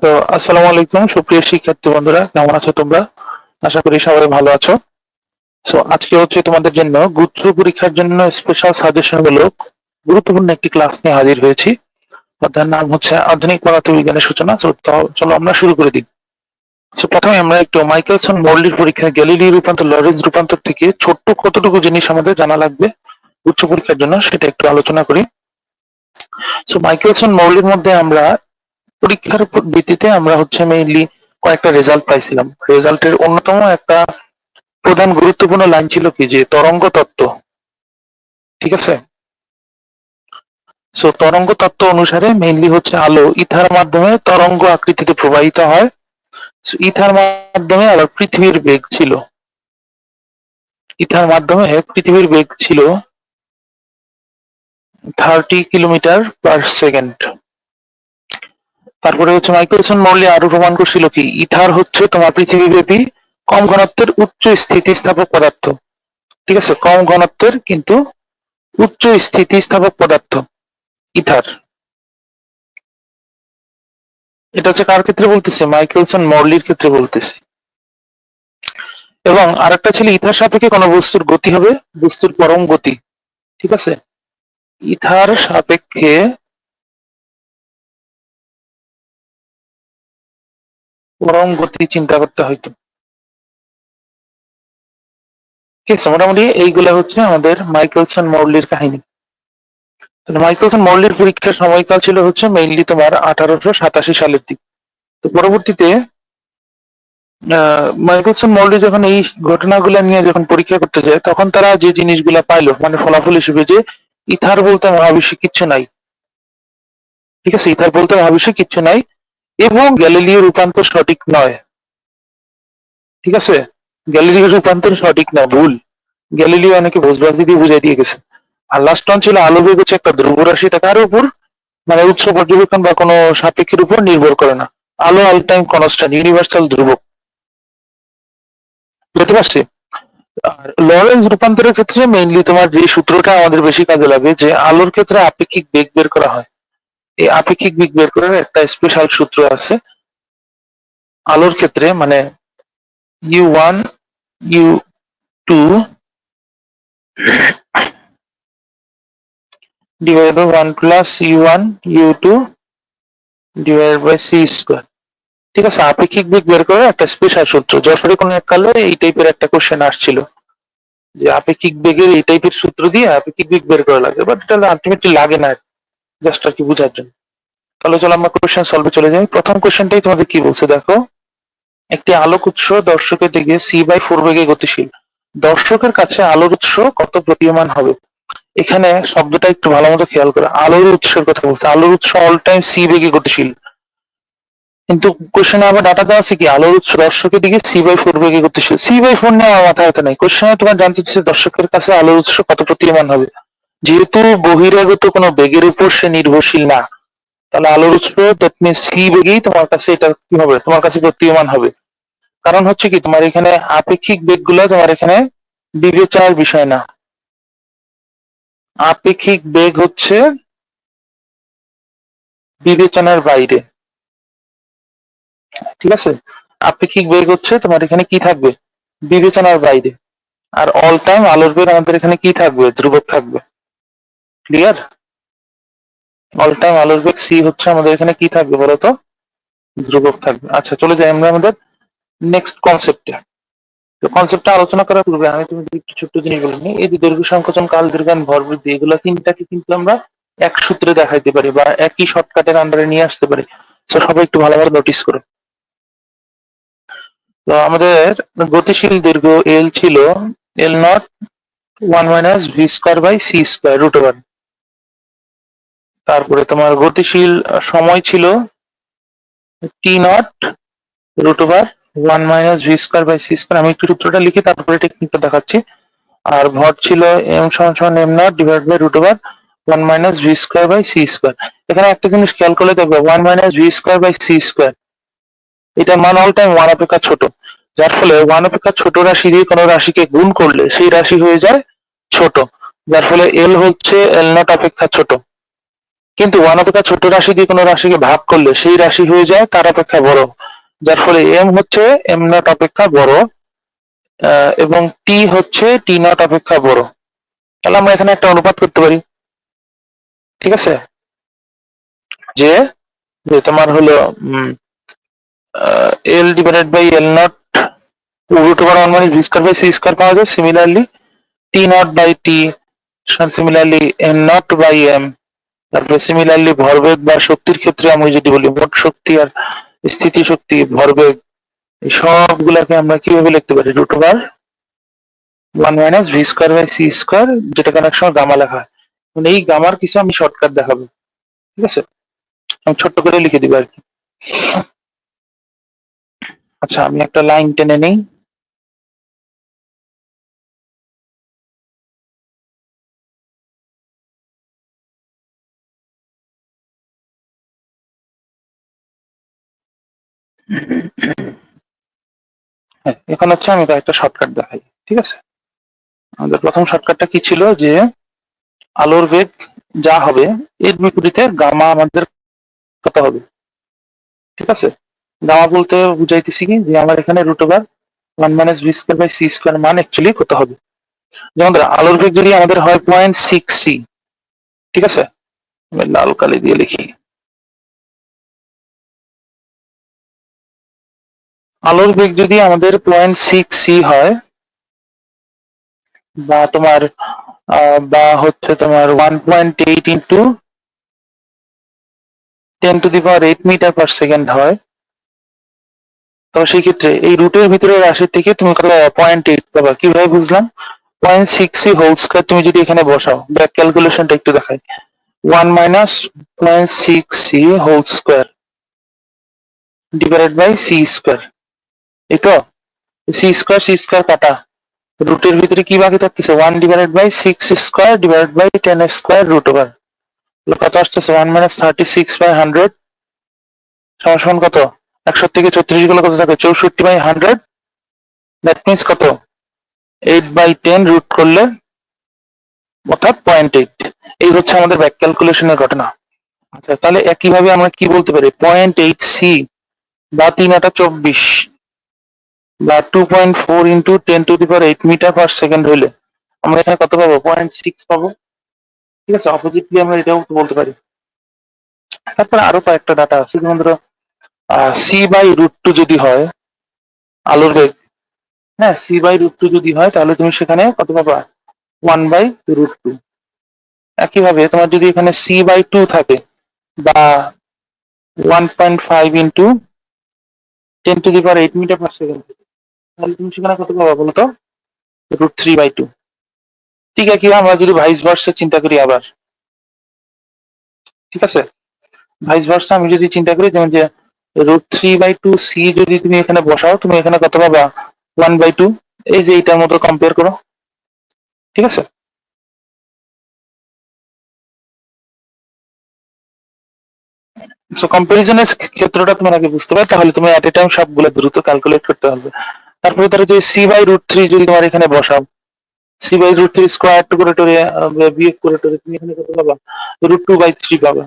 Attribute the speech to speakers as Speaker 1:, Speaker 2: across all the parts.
Speaker 1: তো আসসালামু আলাইকুম সুপ্রিয় শিক্ষার্থী বন্ধুরা, কেমন আছো তোমরা? আশা করি সবাই ভালো আছো। আজকে হচ্ছে তোমাদের জন্য গুচ্ছ পরীক্ষার জন্য স্পেশাল সাজেশন মূলক গুরুত্বপূর্ণ একটি ক্লাস নিয়ে হাজির হয়েছি। অধ্যায়ের নাম হচ্ছে আধুনিক পদার্থবিজ্ঞানের সূচনা। চলো আমরা শুরু করে দিই। প্রথমে আমরা একটু মাইকেলসন মৌলিক পরীক্ষা, গ্যালিলি রূপান্তর, লরেন্জ রূপান্তর থেকে ছোট্ট কতটুকু জিনিস আমাদের জানা লাগবে উচ্চ পরীক্ষার জন্য সেটা একটু আলোচনা করি। মাইকেলসন মৌলির মধ্যে আমরা পরীক্ষার উপর ভিত্তিতে আমরা হচ্ছে মেইনলি কয়েকটা রেজাল্ট পাইছিলাম। রেজাল্টের অন্যতম একটা প্রধান গুরুত্বপূর্ণ লাইন ছিল কি, যে তরঙ্গ তত্ত্ব। ঠিক আছে। তরঙ্গ তত্ত্ব অনুসারে মেইনলি হচ্ছে আলো ইথার মাধ্যমে তরঙ্গ আকৃতিতে প্রবাহিত হয়। ইথার মাধ্যমে আবার পৃথিবীর বেগ ছিল, ইথার মাধ্যমে পৃথিবীর বেগ ছিল 30 কিলোমিটার পার সেকেন্ড। তারপরে হচ্ছে মাইকেলসন মৌলি আরো প্রমাণ করছিল কি, ইথার হচ্ছে তোমার পৃথিবীব্যাপী কম ঘনত্বের উচ্চ স্থিতিস্থাপক পদার্থ। ঠিক আছে, কম ঘনত্বের কিন্তু উচ্চ স্থিতিস্থাপক পদার্থ ইথার। এটা হচ্ছে কার ক্ষেত্রে বলতেছে? মাইকেলসন মৌলির ক্ষেত্রে বলতেছে। এবং আরেকটা ছিল ইথার সাপেক্ষে কোন বস্তুর গতি হবে বস্তুর পরম গতি। ঠিক আছে, ইথার সাপেক্ষে পরম গতি চিন্তা করতে হইতো। ঠিক আছে, মোটামুটি এইগুলা হচ্ছে আমাদের মাইকেলসন মৌলির কাহিনী। মাইকেলসন মৌলির পরীক্ষার সময়কাল ছিল হচ্ছে মেইনলি তোমার 1887 সালের দিক। তো পরবর্তীতে মাইকেলসন মৌলি যখন এই ঘটনাগুলো নিয়ে যখন পরীক্ষা করতে যায়, তখন তারা যে জিনিসগুলা পাইলো, মানে ফলাফল হিসেবে, যে ইথার বলতে মহাবিশ্বে কিচ্ছু নাই। ঠিক আছে, ইথার বলতে মহাবিশ্বে কিচ্ছু নাই এবং গ্যালিলিও রূপান্তর সঠিক নয়। ঠিক আছে, গ্যালিলিও রূপান্তর সঠিক না, ভুল। গ্যালিলিও অনেকে ভোজবাজি দিয়ে বুঝাই দিয়ে গেছে। আর লাস্ট ওয়ান ছিল আলো বেগ হচ্ছে একটা ধ্রুবরাশি, এটা কার উপর, মানে উৎস পর্যবেক্ষণ বা কোনো সাপেক্ষের উপর নির্ভর করে না। আলো অল টাইম কনস্ট্যান্ট, ইউনিভার্সাল ধ্রুবক। বুঝতে পারছি। আর লরেন্স রূপান্তরের ক্ষেত্রে মেইনলি তোমার যে সূত্রটা আমাদের বেশি কাজে লাগে, যে আলোর ক্ষেত্রে আপেক্ষিক বেগ বের করা হয়। এই আপেক্ষিক বেগ বের করার একটা স্পেশাল সূত্র আছে আলোর ক্ষেত্রে, মানে U1 U2 divided by 1 plus U1 U2 divided by C square। ঠিক আছে, আপেক্ষিক বেগ বের করার একটা স্পেশাল সূত্র। যশোরে কোনো এক কালে এই টাইপের একটা কোশ্চেন আসছিল, যে আপেক্ষিক বেগের এই টাইপের সূত্র দিয়ে আপেক্ষিক বেগ বের করা লাগে, বাট এটা আলটিমেটলি লাগে না, জাস্ট আর কি বোঝার জন্য। তাহলে চলো আমরা কোশ্চেন সলভে চলে যাই। প্রথম কোশ্চেনটাই তোমাদের কি বলছে দেখো, একটি আলোক উৎস দর্শকের দিকে c/4 বেগে গতিশীল। দর্শকের কাছে আলোর উৎস কত প্রতীয়মান হবে? এখানে শব্দটা একটু ভালো মতো খেয়াল করে, আলোর উৎসের কথা বলছে। আলোর উৎস অল টাইম c বেগে গতিশীল, কিন্তু কোশ্চেনে আবার ডাটা দেওয়া আছে কি, আলোর উৎস দর্শকের দিকে c/4 বেগে গতিশীল। c/4 নিয়ে আমার মাথায় হতে নাই। কোশ্চেনে তোমার জানতে চাইছে দর্শকের কাছে আলোর উৎস কত প্রতীয়মান হবে। যেহেতু বহিরাগত কোনো বেগের উপর সে নির্ভরশীল না, তাহলে আলোর উৎস দ্যাট মিনস c বেগেই তোমার কাছে এটা কি হবে, তোমার কাছে প্রতীয়মান হবে। কারণ হচ্ছে কি, তোমার এখানে আপেক্ষিক বেগগুলো তোমার এখানে বিবেচনার বিষয় না। আপেক্ষিক বেগ হচ্ছে বিবেচনার বাইরে। ঠিক আছে, আপেক্ষিক বেগ হচ্ছে তোমার এখানে কি থাকবে, বিবেচনার বাইরে। আর অল টাইম আলোর বেগ আমাদের এখানে কি থাকবে, ধ্রুবক থাকবে। ক্লিয়ার? অল টাইম আলোর বেগ c হচ্ছে আমাদের এখানে কি থাকবে বলতো, ধ্রুবক থাকবে। আচ্ছা, চলে যাই আমরা আমাদের নেক্সট কনসেপ্টে। তো কনসেপ্টটা আলোচনা করার পূর্বে আমি তুমি একটু ছোট্ট জিনিস বলে নিই। এই যে দৈর্ঘ্য সংকোচন, কাল দীর্ঘায়ন, ভর বৃদ্ধি, এগুলো তিনটাকে কিন্তু আমরা এক সূত্রে দেখাইতে পারি বা একই শর্টকাটের আন্ডারে নিয়ে আসতে পারি। তো সবাই একটু ভালোভাবে নোটিস করো। তো আমাদের গতিশীল দৈর্ঘ্য এল ছিল L naught 1 minus V square by C square root over. তারপরে তোমার গতিশীল সময় ছিল T naught root over 1 minus V square by C square. আমি একটু সূত্রটা লিখে তারপরে টেকনিকটা দেখাচ্ছি। আর ভর ছিল এম সমান সমান m nought divide by root over 1 minus V square by C square. এখানে একটা জিনিস খেয়াল করলে দেখবে 1 minus V square by C square, এটার মান অল টাইম 1 অপেক্ষা ছোট। যার ফলে 1 অপেক্ষা ছোট রাশি দিয়ে কোনো রাশিকে গুণ করলে সেই রাশি হয়ে যায় ছোট, যার ফলে এল হচ্ছে এল নট অপেক্ষা ছোট। কিন্তু 1 অপেক্ষা ছোট রাশি দিয়ে কোনো রাশিকে ভাগ করলে সেই রাশি হয়ে যায় তার অপেক্ষা বড়, যার ফলে m হচ্ছে m নট অপেক্ষা বড় এবং t হচ্ছে t নট অপেক্ষা বড়। তাহলে আমরা এখানে একটা অনুপাত করতে পারি, ঠিক আছে, যে তোমার হলো l divided by l nought root over 1 minus v square by c square পাওয়া যায়। Similarly t nought by t, similarly m nought by m, তারপরে সিমিলারলি ভরবেগ বা শক্তির ক্ষেত্রে আমি যদি বলি মোট শক্তি আর স্থিতি শক্তি ভরবেগ এই সবগুলাকে আমরা কিভাবে লিখতে পারি, root over 1 minus V square by C square, যেটাকে অনেক সময় গামা লেখা হয়। মানে এই গামার কিছু আমি শর্টকাট দেখাবো, ঠিক আছে, আমি ছোট্ট করে লিখে দিব আর কি। আচ্ছা আমি একটা লাইন টেনে নেই, হ্যাঁ এখন হচ্ছে আমি একটা শর্টকাট দেখাই, ঠিক আছে। আমাদের প্রথম শর্টকাটটা কি ছিল, যে আলোর বেগ যা হবে এর বিপরীতে গামা আমাদের কত হবে, ঠিক আছে। গামা বলতে বুঝাইতেছি কি, যে আমার এখানে root over 1 minus V square by C square মান অ্যাকচুয়ালি কত হবে। যেমন ধরো আলোর বেগ যদি আমাদের হয় 0.6c, ঠিক আছে, আমি লাল কালি দিয়ে লিখি, আলোর বেগ যদি আমাদের 0.6c হয় বা তোমার বা হচ্ছে তোমার 1.8 ইন্টু 10⁸ মিটার পার সেকেন্ড হয়, তো সেই ক্ষেত্রে এই রুটের ভিতরে রাশি থেকে তুমি কত 0.8 পাবা। কিভাবে বুঝলাম, 0.6c হোল স্কয়ার তুমি যদি এখানে বসাও, ব্যাক ক্যালকুলেশনটা একটু দেখাই, 1 minus 0.6c whole square divided by C square, এই তো সি স্কয়ার কাটা, রুটের ভিতরে কি বাকি থাকতেছে 1 divided by 6 square divided by 10 square root over, কত আসতেছে 1 মাইনাস 36 বাই 100 সমান কত, 100 থেকে 34 গুলো কত থাকে 64 বাই 100, দ্যাট মিন্স কত 8 বাই 10 রুট করলে অর্থাৎ 0.8। এই হচ্ছে আমাদের ব্যাক ক্যালকুলেশনের ঘটনা। আচ্ছা তাহলে একইভাবে আমরা কি বলতে পারি, 0.8c বা 3/24 বা 2.4 ইন্টু 10⁸ মিটার পার সেকেন্ড হইলে আমরা এখানে কত পাবো, 0.6 পাবো, ঠিক আছে। অপোজিটলি আমরা এটাও বলতে পারি। তারপরে আরো কয়েকটা ডাটা আছে, যেমন ধরো সি বাই রুট টু যদি হয় আলোর বেগ, হ্যাঁ সি বাই রুট টু যদি হয় তাহলে তুমি সেখানে কত পাবা 1 বাই রুট টু। একইভাবে তোমার যদি এখানে সি বাই টু থাকে বা 1.5 ইন্টু 10⁸ মিটার পার সেকেন্ড, তাহলে তুমি সেখানে কত পাবা বলতো, √3/2। ঠিক আছে, আমরা যদি ভাইস ভার্সা চিন্তা করি আবার, ঠিক আছে, ভাইস ভার্সা আমি যদি চিন্তা করি, যেমন যে √3/2c যদি তুমি এখানে বসাও, তুমি এখানে কত পাবা 1/2, এই যে এইটার মতো কম্পেয়ার করো, ঠিক আছে। সো কম্পারিজনের ক্ষেত্রটা তোমার আগে বুঝতে পারো, তাহলে তুমি এট এ টাইম সবগুলো দ্রুত ক্যালকুলেট করতে পারবে। তারপরে ধরো যে c/√3 যদি তোমার এখানে বসাও, c/√3 স্কোয়ার করে টরে বিয়োগ করে টরে তুমি এখানে কত পাবা, √2/3 পাবা,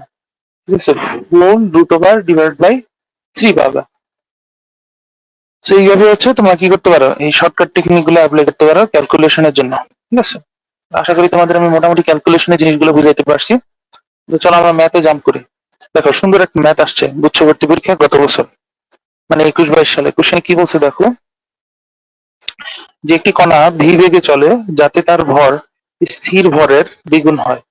Speaker 1: ঠিক আছে, গুণ √3 পাবা। তো এইভাবে হচ্ছে তোমরা কি করতে পারো, এই শর্টকাট টেকনিক গুলো অ্যাপ্লাই করতে পারো ক্যালকুলেশনের জন্য, ঠিক আছে। আশা করি তোমাদের আমি মোটামুটি ক্যালকুলেশনের জিনিসগুলো বুঝাইতে পারছি। তো চলো আমরা ম্যাথে জাম্প করি। দেখো সুন্দর একটা ম্যাথ আসছে গুচ্ছ ভর্তি পরীক্ষা গত বছর, মানে 21-22 সালে। কোশ্চেনে কি বলছে দেখো, যে একটি কণা ভি বেগে চলে যাতে তার ভর স্থির ভরের দ্বিগুণ হয়।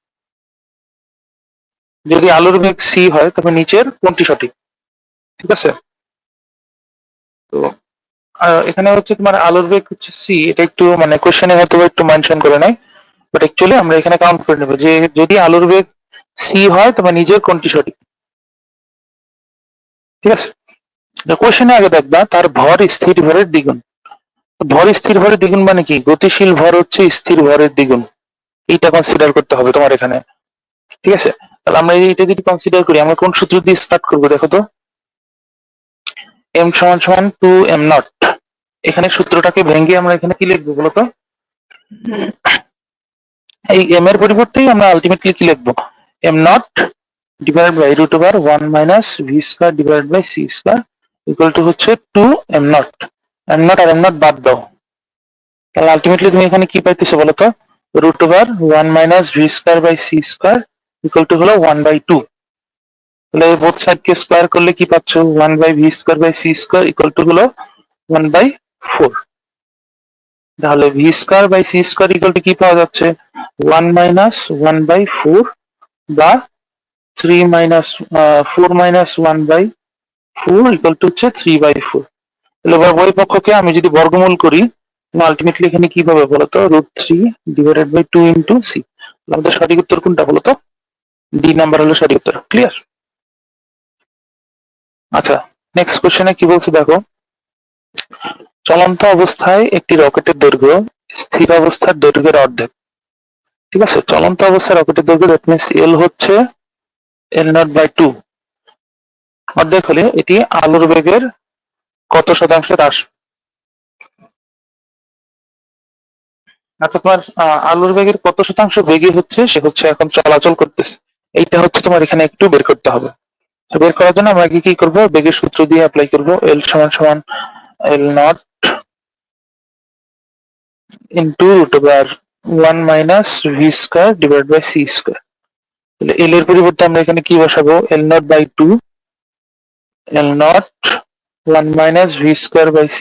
Speaker 1: যদি আলোর বেগ সি হয় তবে নিচের কোনটি সঠিক, ঠিক আছে। তো এখানে হচ্ছে তোমার আলোর বেগ হচ্ছে সি, এটা একটু মানে কোশ্চেনে হয়তো একটু মেনশন করে নাই, বাট অ্যাকচুয়ালি আমরা এখানে কাউন্ট করে নেব যে যদি আলোর বেগ সি হয় তবে নিজের কোনটি সঠিক, ঠিক আছে। কোশ্চেনে আগে দেখবা তার ভর স্থির ভরের দ্বিগুণ। ভর স্থির ভরের দ্বিগুণ মানে কি, গতিশীল ভর হচ্ছে স্থির ভরের দ্বিগুণ, এইটা কনসিডার করতে হবে তোমার এখানে, ঠিক আছে। তাহলে আমরা এইটা যদি কনসিডার করি, আমরা কোন সূত্র দিয়ে স্টার্ট করবো দেখো তো, m সমান সমান 2m0। এখানে সূত্রটাকে ভেঙে আমরা এখানে কি লিখবো বলতো, এই m এর পরিবর্তেই আমরা আলটিমেটলি কি লিখবো, m0 divide by root over 1 - v² divide by c² equal to হচ্ছে 2m0। m0 আর m0 বাদ দাও, তাহলে আলটিমেটলি তুমি এখানে কি পাইতেছো বলো তো? Root over 1 - v² by c² equal to হলো 1/2। তাহলে বোথ সাইডকে স্কোয়ার করলে কি পাচ্ছ? 1/v² by c² equal to হলো 1/4। তাহলে v² by c² equal two কি পাওয়া যাচ্ছে? 1 - 1/4 বা 4 - 1/4 ইকুয়াল টু হচ্ছে 3/4। তাহলে উভয় পক্ষকে আমি যদি বর্গমূল করি, আলটিমেটলি এখানে কি পাবে বলতো? √3 ডিভাইডেড বাই 2 ইন্টু সি। আমাদের সঠিক উত্তর কোনটা বলতো? ডি নাম্বার হলো সঠিক উত্তর। ক্লিয়ার? আচ্ছা, নেক্সট কোশ্চেনে কি বলছে দেখো। চলন্ত অবস্থায় একটি রকেটের দৈর্ঘ্য স্থির অবস্থার দৈর্ঘ্যের অর্ধেক। ঠিক আছে, চলন্ত অবস্থায় রকেটের দৈর্ঘ্য দ্যাট মিন্স এল হচ্ছে L0/2 অর্ধেক হলে এটি আলোর বেগের কত শতাংশ হ্রাস? তোমার আলোর বেগের কত শতাংশ বেগে হচ্ছে সে হচ্ছে এখন চলাচল করতেছে, এইটা হচ্ছে তোমার এখানে একটু বের করতে হবে। বের করার জন্য আমরা কি করব? বেগের সূত্র দিয়ে অ্যাপ্লাই করব। L = L0 into root over 1 - v² divide by c²। তাহলে L এর পরিবর্তে আমরা এখানে কি বসাবো? L0/2 L0 1 - v² by c²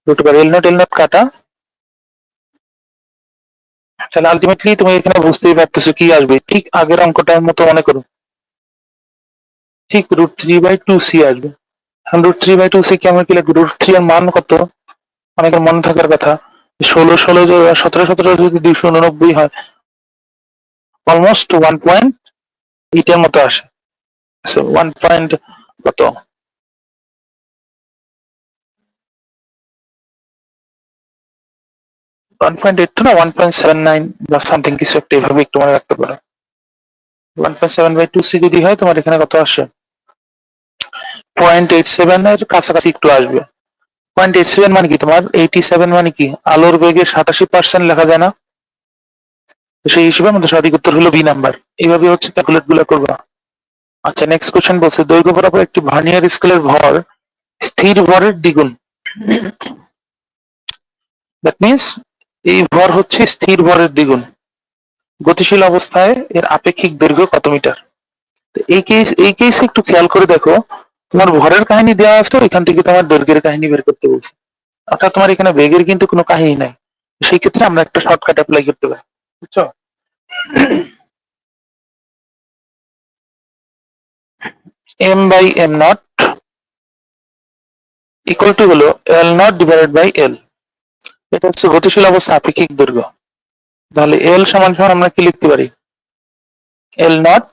Speaker 1: root over L0 কাটা। তাহলে আলটিমেটলি তুমি এখানে বুঝতেই পারতেছো কি আসবে, ঠিক আগের অঙ্কটার মতো মনে করো, ঠিক √3/2c আসবে। এখন √3/2c কি আমরা কি লিখবো? √3 এর মান কত? অনেকের মনে থাকার কথা, 16 16 17 17 যদি 289 হয়, অলমোস্ট 1.8 এর মতো আসে। 1 পয়েন্ট কত? 1.8 তো না, 1.79 বা সামথিং কিছু একটা, এভাবে একটু মনে রাখতে পারো। 1.7/2c যদি হয়, তোমার এখানে কত আসে? 0.87 এর কাছাকাছি একটু আসবে। 0.87 মানে কি? তোমার 87 মানে কি? আলোর বেগে 87% লেখা যায় না? সেই হিসেবে আমাদের সঠিক উত্তর হলো বি নাম্বার। এইভাবে হচ্ছে ক্যালকুলেট গুলো করবা। আচ্ছা, নেক্সট কোশ্চেন বলছে দৈর্ঘ্য বরাবর একটি ভার্নিয়ার স্কেলের ভর স্থির ভরের দ্বিগুণ। দ্যাট মিন্স এই ভর হচ্ছে স্থির ভরের দ্বিগুণ। গতিশীল অবস্থায় এর আপেক্ষিক দৈর্ঘ্য কত মিটার? এই কেসে একটু খেয়াল করে দেখো, তোমার ভরের কাহিনী দেওয়া আছে, এখান থেকে তোমার দৈর্ঘ্যের কাহিনী বের করতে বলছে। অর্থাৎ তোমার এখানে বেগের কিন্তু কোনো কাহিনী নাই। সেই ক্ষেত্রে আমরা একটা শর্টকাট অ্যাপ্লাই করতে পারি, বুঝছো? m/m0 ইকুয়াল টু হলো L0 ডিভাইডেড বাই L। এটা হচ্ছে গতিশীল অবস্থা আপেক্ষিক দৈর্ঘ্য। তাহলে L = আমরা কি লিখতে পারি? L0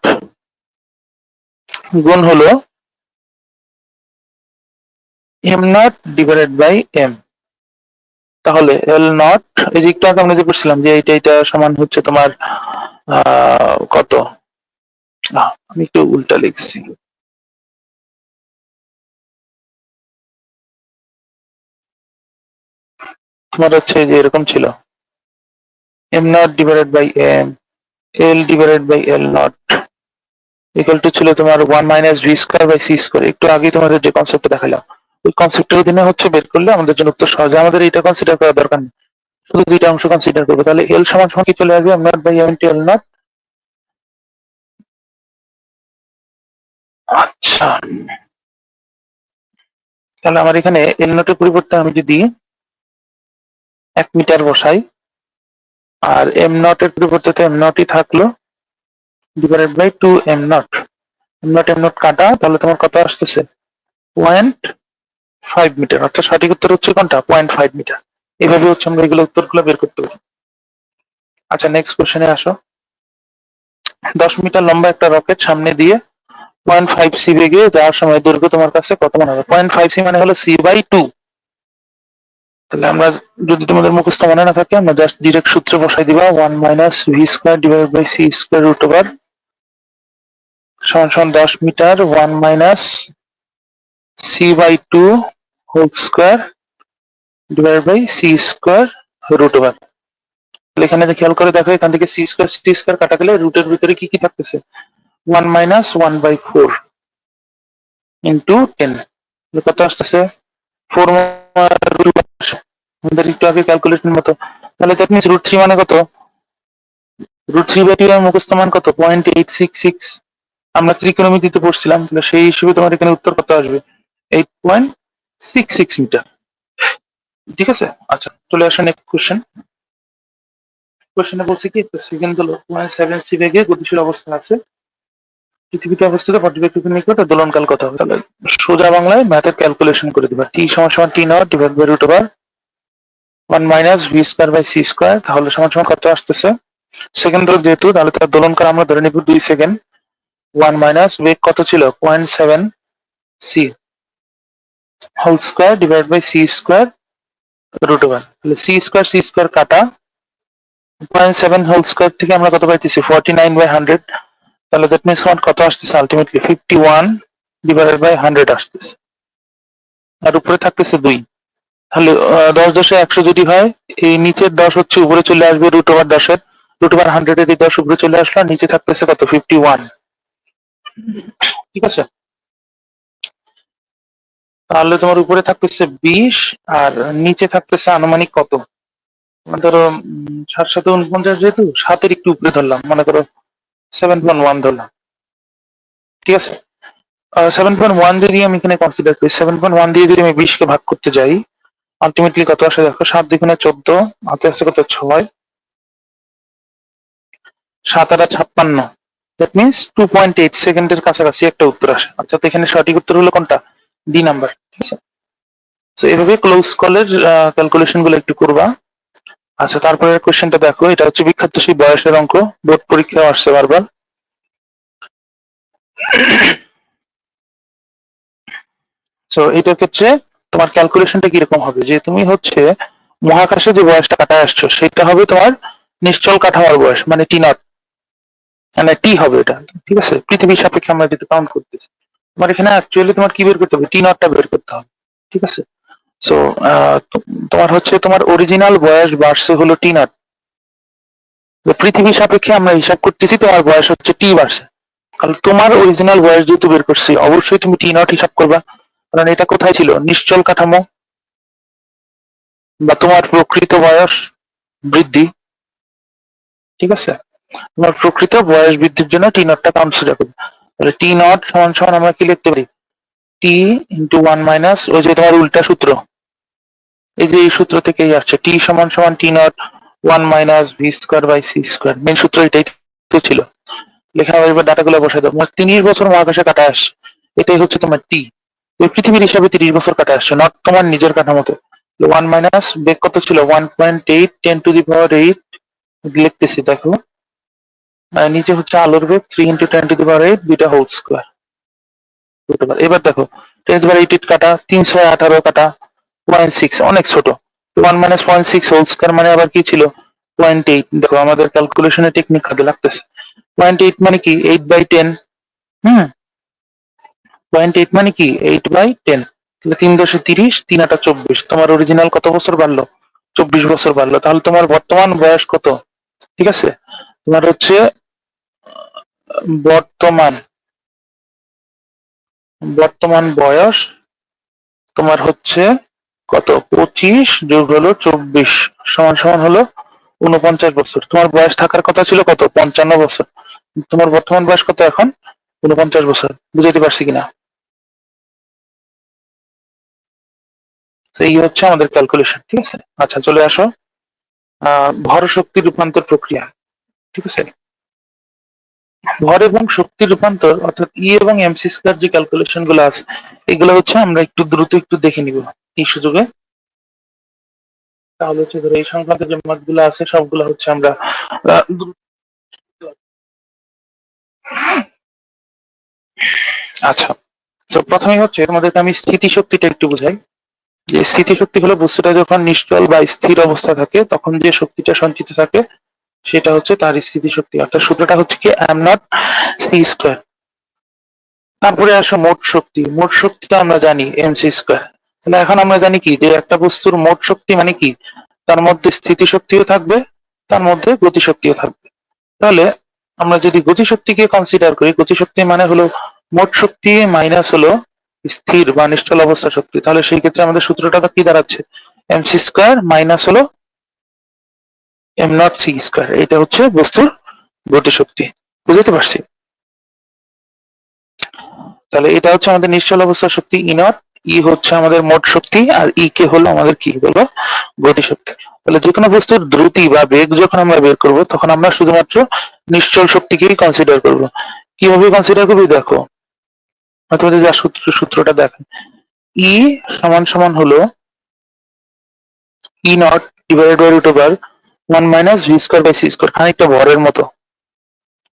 Speaker 1: গুণ হলো m0 ডিভাইডেড বাই m। তাহলে L0 এই যে একটু আগে আমরা যে করছিলাম যে এটা সমান হচ্ছে তোমার কত, আমি একটু উল্টা লিখছি। তোমার হচ্ছে যে এরকম ছিল, m0 divided by m L divided by L0 equal to ছিল তোমার 1 - v² বাই c²। একটু আগে তোমাদের যে কনসেপ্টটা দেখালাম, ওই কনসেপ্টের অধীনে হচ্ছে বের করলে আমাদের জন্য উত্তর সহজ। আমাদের এটা কনসিডার করার দরকার নেই, শুধু দুইটা অংশ কনসিডার করবো। তাহলে L = কি চলে আসবে? m0 by m into L0। আচ্ছা, তাহলে আমার এখানে L0 এর পরিবর্তে আমি যদি 1 মিটার বসাই, আর m0 এর পরিবর্তে তো m0 ই থাকলো ডিভাইডেড বাই 2m0। m0 কাটা, তাহলে তোমার কত আসতেছে? 0.5 মিটার। অর্থাৎ সঠিক উত্তর হচ্ছে কোনটা? 0.5 মিটার। এভাবে হচ্ছে আমরা এগুলো উত্তরগুলো বের করতে পারি। আচ্ছা, নেক্সট কোশ্চেনে আসো। 10 মিটার লম্বা একটা রকেট সামনে দিয়ে 0.5c বেগে যাওয়ার সময় দৈর্ঘ্য তোমার কাছে কত মনে হবে? 0.5c মানে হলো c/2। তাহলে আমরা যদি তোমাদের মুখস্থ মনে না থাকে, আমরা জাস্ট ডিরেক্ট সূত্রে বসাই দিবা 1 - v² divide by c² root over সমান 10 metre 1 - c/2 whole square divide by c² root over. তাহলে এখানে খেয়াল করে দেখো, এখান থেকে c² কাটা গেলে রুটের ভিতরে কি কি থাকতেছে? 1 minus 1 by 4 into 10 কত আসতেছে 4 আমাদের একটু আগে ক্যালকুলেশন মতো, তাহলে দ্যাট মিন্স √3 মানে কত, √3/2 এর মুখস্থ মান কত 0.866। আমরা ত্রিকোণমিতিতে পড়ছিলাম, তাহলে সেই হিসেবে তোমার এখানে উত্তর কত আসবে 8.66 মিটার। ঠিক আছে, আচ্ছা চলে আসো নেক্সট কোশ্চেন। কোশ্চেনে বলছে কি একটা সেকেন্ড হলো 0.7 সি বেগে গতিশীল অবস্থা আছে পৃথিবীতে অবস্থিত পর্যবেক্ষকের নিকট দোলনকাল কত হবে। তাহলে সোজা বাংলায় ম্যাথের ক্যালকুলেশন করে দিবা, টি সমান সমান T naught divide by √1 minus V square by C square, তাহলে সমান সমান কত আসতেছে, সেকেন্ড ধরো যেহেতু তাহলে তার দোলনকাল আমরা ধরে নিব 2 সেকেন্ড, 1 মাইনাস বেগ কত ছিল 0.7 C whole square divide by C square √1, তাহলে সি স্কয়ার কাটা 0.7 হোল স্কয়ার থেকে আমরা কত পাইতেছি 49/100, তাহলে দ্যাট মিন্স কত আসতেছে আলটিমেটলি 51 ডিভাইডেড বাই 100 আসতেছে, আর উপরে থাকতেছে 2। তাহলে 10 10 100 যদি হয়, এই নিচের 10 হচ্ছে উপরে চলে আসবে √10 এর, √100 এর 10 উপরে চলে আসলো, আর নিচে থাকতেছে কত 51। ঠিক আছে, তাহলে তোমার উপরে থাকতেছে 20 আর নিচে থাকতেছে আনুমানিক কত, মনে করো 7 7 49, যেহেতু 7-এর একটু উপরে ধরলাম, মনে করো 7.1 ধরলাম। ঠিক আছে, 7.1 দিয়ে আমি এখানে কনসিডার করি, 7.1 দিয়ে যদি আমি 20 কে ভাগ করতে যাই, আলটিমেটলি কত আসে দেখো, 7 2 14, হাতে আছে কত 6, 7 8 56, দ্যাট মিন্স 2.8 সেকেন্ডের কাছাকাছি একটা উত্তর আসে, অর্থাৎ এখানে সঠিক উত্তর হলো কোনটা, ডি নাম্বার। ঠিক আছে, তো এভাবে ক্লোজ কলের ক্যালকুলেশন গুলো একটু করবা। আচ্ছা, তারপরে কোশ্চেনটা দেখো, এটা হচ্ছে বিখ্যাত সেই বয়সের অঙ্ক, বোর্ড পরীক্ষায় আসছে বারবার। সো এটার ক্ষেত্রে তোমার ক্যালকুলেশনটা কিরকম হবে, যে তুমি হচ্ছে মহাকাশে যে বয়সটা কাটায় আসছো সেটা হবে তোমার নিশ্চল কাঠামোর বয়স, মানে টি নট, মানে টি হবে এটা। ঠিক আছে, পৃথিবীর সাপেক্ষে আমরা যেটা কাউন্ট করতেছি, তোমার এখানে অ্যাকচুয়ালি তোমার কি বের করতে হবে, টি নটটা বের করতে হবে। ঠিক আছে, সো তোমার হচ্ছে তোমার অরিজিনাল বয়স বাড়ছে হলো টি নট, পৃথিবীর সাপেক্ষে আমরা হিসাব করতেছি তোমার বয়স হচ্ছে টি বাড়ছে, তাহলে তোমার অরিজিনাল বয়স যেহেতু বের করছি অবশ্যই তুমি টি নট হিসাব করবা, কারণ এটা কোথায় ছিল, নিশ্চল কাঠামো বা তোমার প্রকৃত বয়স বৃদ্ধি। ঠিক আছে, তোমার প্রকৃত বয়স বৃদ্ধির জন্য টি নটটা কনসিডার করবে, তাহলে টি নট সমান সমান আমরা কি লিখতে পারি, টি ইন্টু 1 মাইনাস ওই যে তোমার উল্টা সূত্র, এই যে এই সূত্র থেকেই আসছে, টি সমান সমান T naught 1 minus V square by C square, main সূত্র এটাই তো ছিল। লেখা এবার ডাটাগুলো বসাই দাও, 30 বছর মহাকাশে কাটা আসছে, এটাই হচ্ছে তোমার টি, ওই পৃথিবীর হিসাবে 30 বছর কাটা আসছে, নট তোমার নিজের কাঠামোতে। 1 মাইনাস বেগ কত ছিল 1.8 10⁸ লিখতেছি দেখো, নিচে হচ্ছে আলোর বেগ 3 × 10⁸ দুইটা হোল স্কয়ার। এবার দেখো 10⁸ কাটা 318 কাটা 0.6 অনেক ছোট, 1 মাইনাস 0.6 হোল স্কয়ার মানে আবার কি ছিল 0.8। দেখো আমাদের ক্যালকুলেশনের টেকনিক কাজে লাগতেছে, 0.8 মানে কি 8/10, হুম 0.8 মানে কি 8/10, তাহলে 3 × 10⁻³ 3 × 8 = 24, তোমার অরিজিনাল কত বছর বাড়লো 24 বছর বাড়লো, তাহলে তোমার বর্তমান বয়স কত। ঠিক আছে, তোমার হচ্ছে বর্তমান বর্তমান বয়স তোমার হচ্ছে কত 25 যোগ হলো 24 সমান সমান হলো 49 বছর। তোমার বয়স থাকার কথা ছিল কত 55 বছর, তোমার বর্তমান বয়স কত এখন 49 বছর। বুঝাতে পারছি কিনা, তো এই হচ্ছে আমাদের ক্যালকুলেশন। ঠিক আছে, আচ্ছা চলে আসো ভর শক্তি রূপান্তর প্রক্রিয়া। ঠিক আছে, ভর এবং শক্তি রূপান্তর অর্থাৎ ই এবং এমসি স্কয়ার যে ক্যালকুলেশন গুলো আছে এগুলো হচ্ছে আমরা একটু দ্রুত একটু দেখে নিব এই সুযোগে। তাহলে হচ্ছে ধরো এই সংক্রান্ত যে মার্কগুলো আছে সবগুলো হচ্ছে আমরা আচ্ছা, তো প্রথমে হচ্ছে তোমাদেরকে আমি স্থিতিশক্তিটা একটু বুঝাই, যে স্থিতিশক্তি হলো বস্তুটা যখন নিশ্চল বা স্থির অবস্থা থাকে তখন যে শক্তিটা সঞ্চিত থাকে সেটা হচ্ছে তার স্থিতিশক্তি, অর্থাৎ সূত্রটা হচ্ছে কি এম নট সি স্কয়ার। তারপরে আসো মোট শক্তি, মোট শক্তিটা আমরা জানি এমসি স্কয়ার। তাহলে এখন আমরা জানি কি যে একটা বস্তুর মোট শক্তি মানে কি, তার মধ্যে স্থিতিশক্তিও থাকবে তার মধ্যে গতিশক্তিও থাকবে। তাহলে আমরা যদি গতিশক্তিকে কনসিডার করি, গতিশক্তি মানে হলো মোট শক্তি মাইনাস হলো স্থির বা নিশ্চল অবস্থা শক্তি, তাহলে সেই ক্ষেত্রে আমাদের সূত্রটা কি দাঁড়াচ্ছে, mc স্কয়ার মাইনাস হলো m নট c স্কয়ার। এটা হচ্ছে বস্তুর গতিশক্তি, বুঝতে পারছি? তাহলে এটা হচ্ছে আমাদের নিশ্চল অবস্থা শক্তি ই নট, ই হচ্ছে আমাদের মোট শক্তি, আর ই কে হলো আমাদের কি বলবো, গতিশক্তি। তাহলে যে কোনো বস্তুর দ্রুতি বা বেগ যখন আমরা বের করব তখন আমরা শুধুমাত্র নিশ্চল শক্তিকেই কনসিডার করব। কিভাবে কনসিডার করবি দেখো, তোমাদের যা সূত্রটা দেখেন, ই সমান সমান হলো E not divided by root over 1 minus V square by C square, খানিকটা ভরের মতো।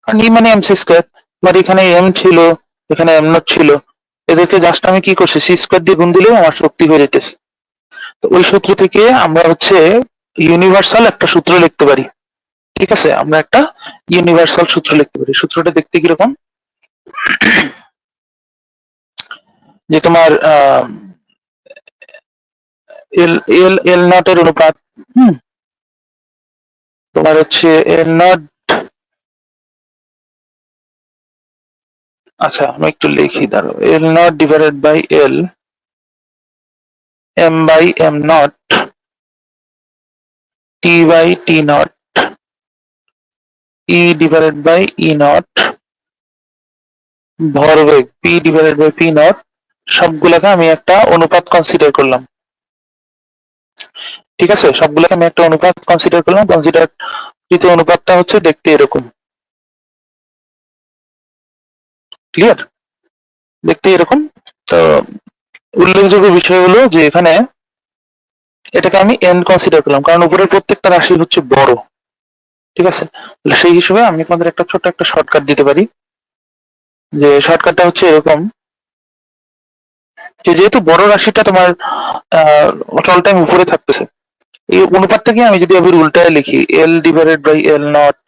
Speaker 1: কারণ ই মানে এমসি স্কয়ার, বাট এখানে এম ছিল, এখানে এম নট ছিল, এদেরকে জাস্ট আমি কি করছি, সি স্কয়ার দিয়ে গুণ দিলে আমার শক্তি হয়ে যেতেছে। তো ওই সূত্র থেকে আমরা হচ্ছে ইউনিভার্সাল একটা সূত্র লিখতে পারি। ঠিক আছে, আমরা একটা ইউনিভার্সাল সূত্র লিখতে পারি। সূত্রটা দেখতে কিরকম, যে তোমার এল এল এল নট এর অনুপাত, তোমার হচ্ছে এল নট, আচ্ছা আমি একটু লিখি দাঁড়ো, L naught divided by L M by M naught T by T naught E divided by E naught ভরবেগ P divided by P naught, সবগুলোকে আমি একটা অনুপাত কনসিডার করলাম। ঠিক আছে, সবগুলোকে আমি একটা অনুপাত কনসিডার করলাম। কনসিডার তৃতীয় অনুপাতটা হচ্ছে দেখতে এরকম, ক্লিয়ার, দেখতে এরকম। তো উল্লেখযোগ্য বিষয় হলো যে এখানে এটাকে আমি এন কনসিডার করলাম, কারণ উপরের প্রত্যেকটা রাশি হচ্ছে বড়। ঠিক আছে, সেই হিসেবে আমি আপনাদের একটা ছোট একটা শর্টকাট দিতে পারি, যে শর্টকাটটা হচ্ছে এরকম, যে যেহেতু বড় রাশিটা তোমার অল টাইম উপরে থাকতেছে, এই অনুপাতটাকে আমি যদি আবার উল্টায় লিখি, L divided by L not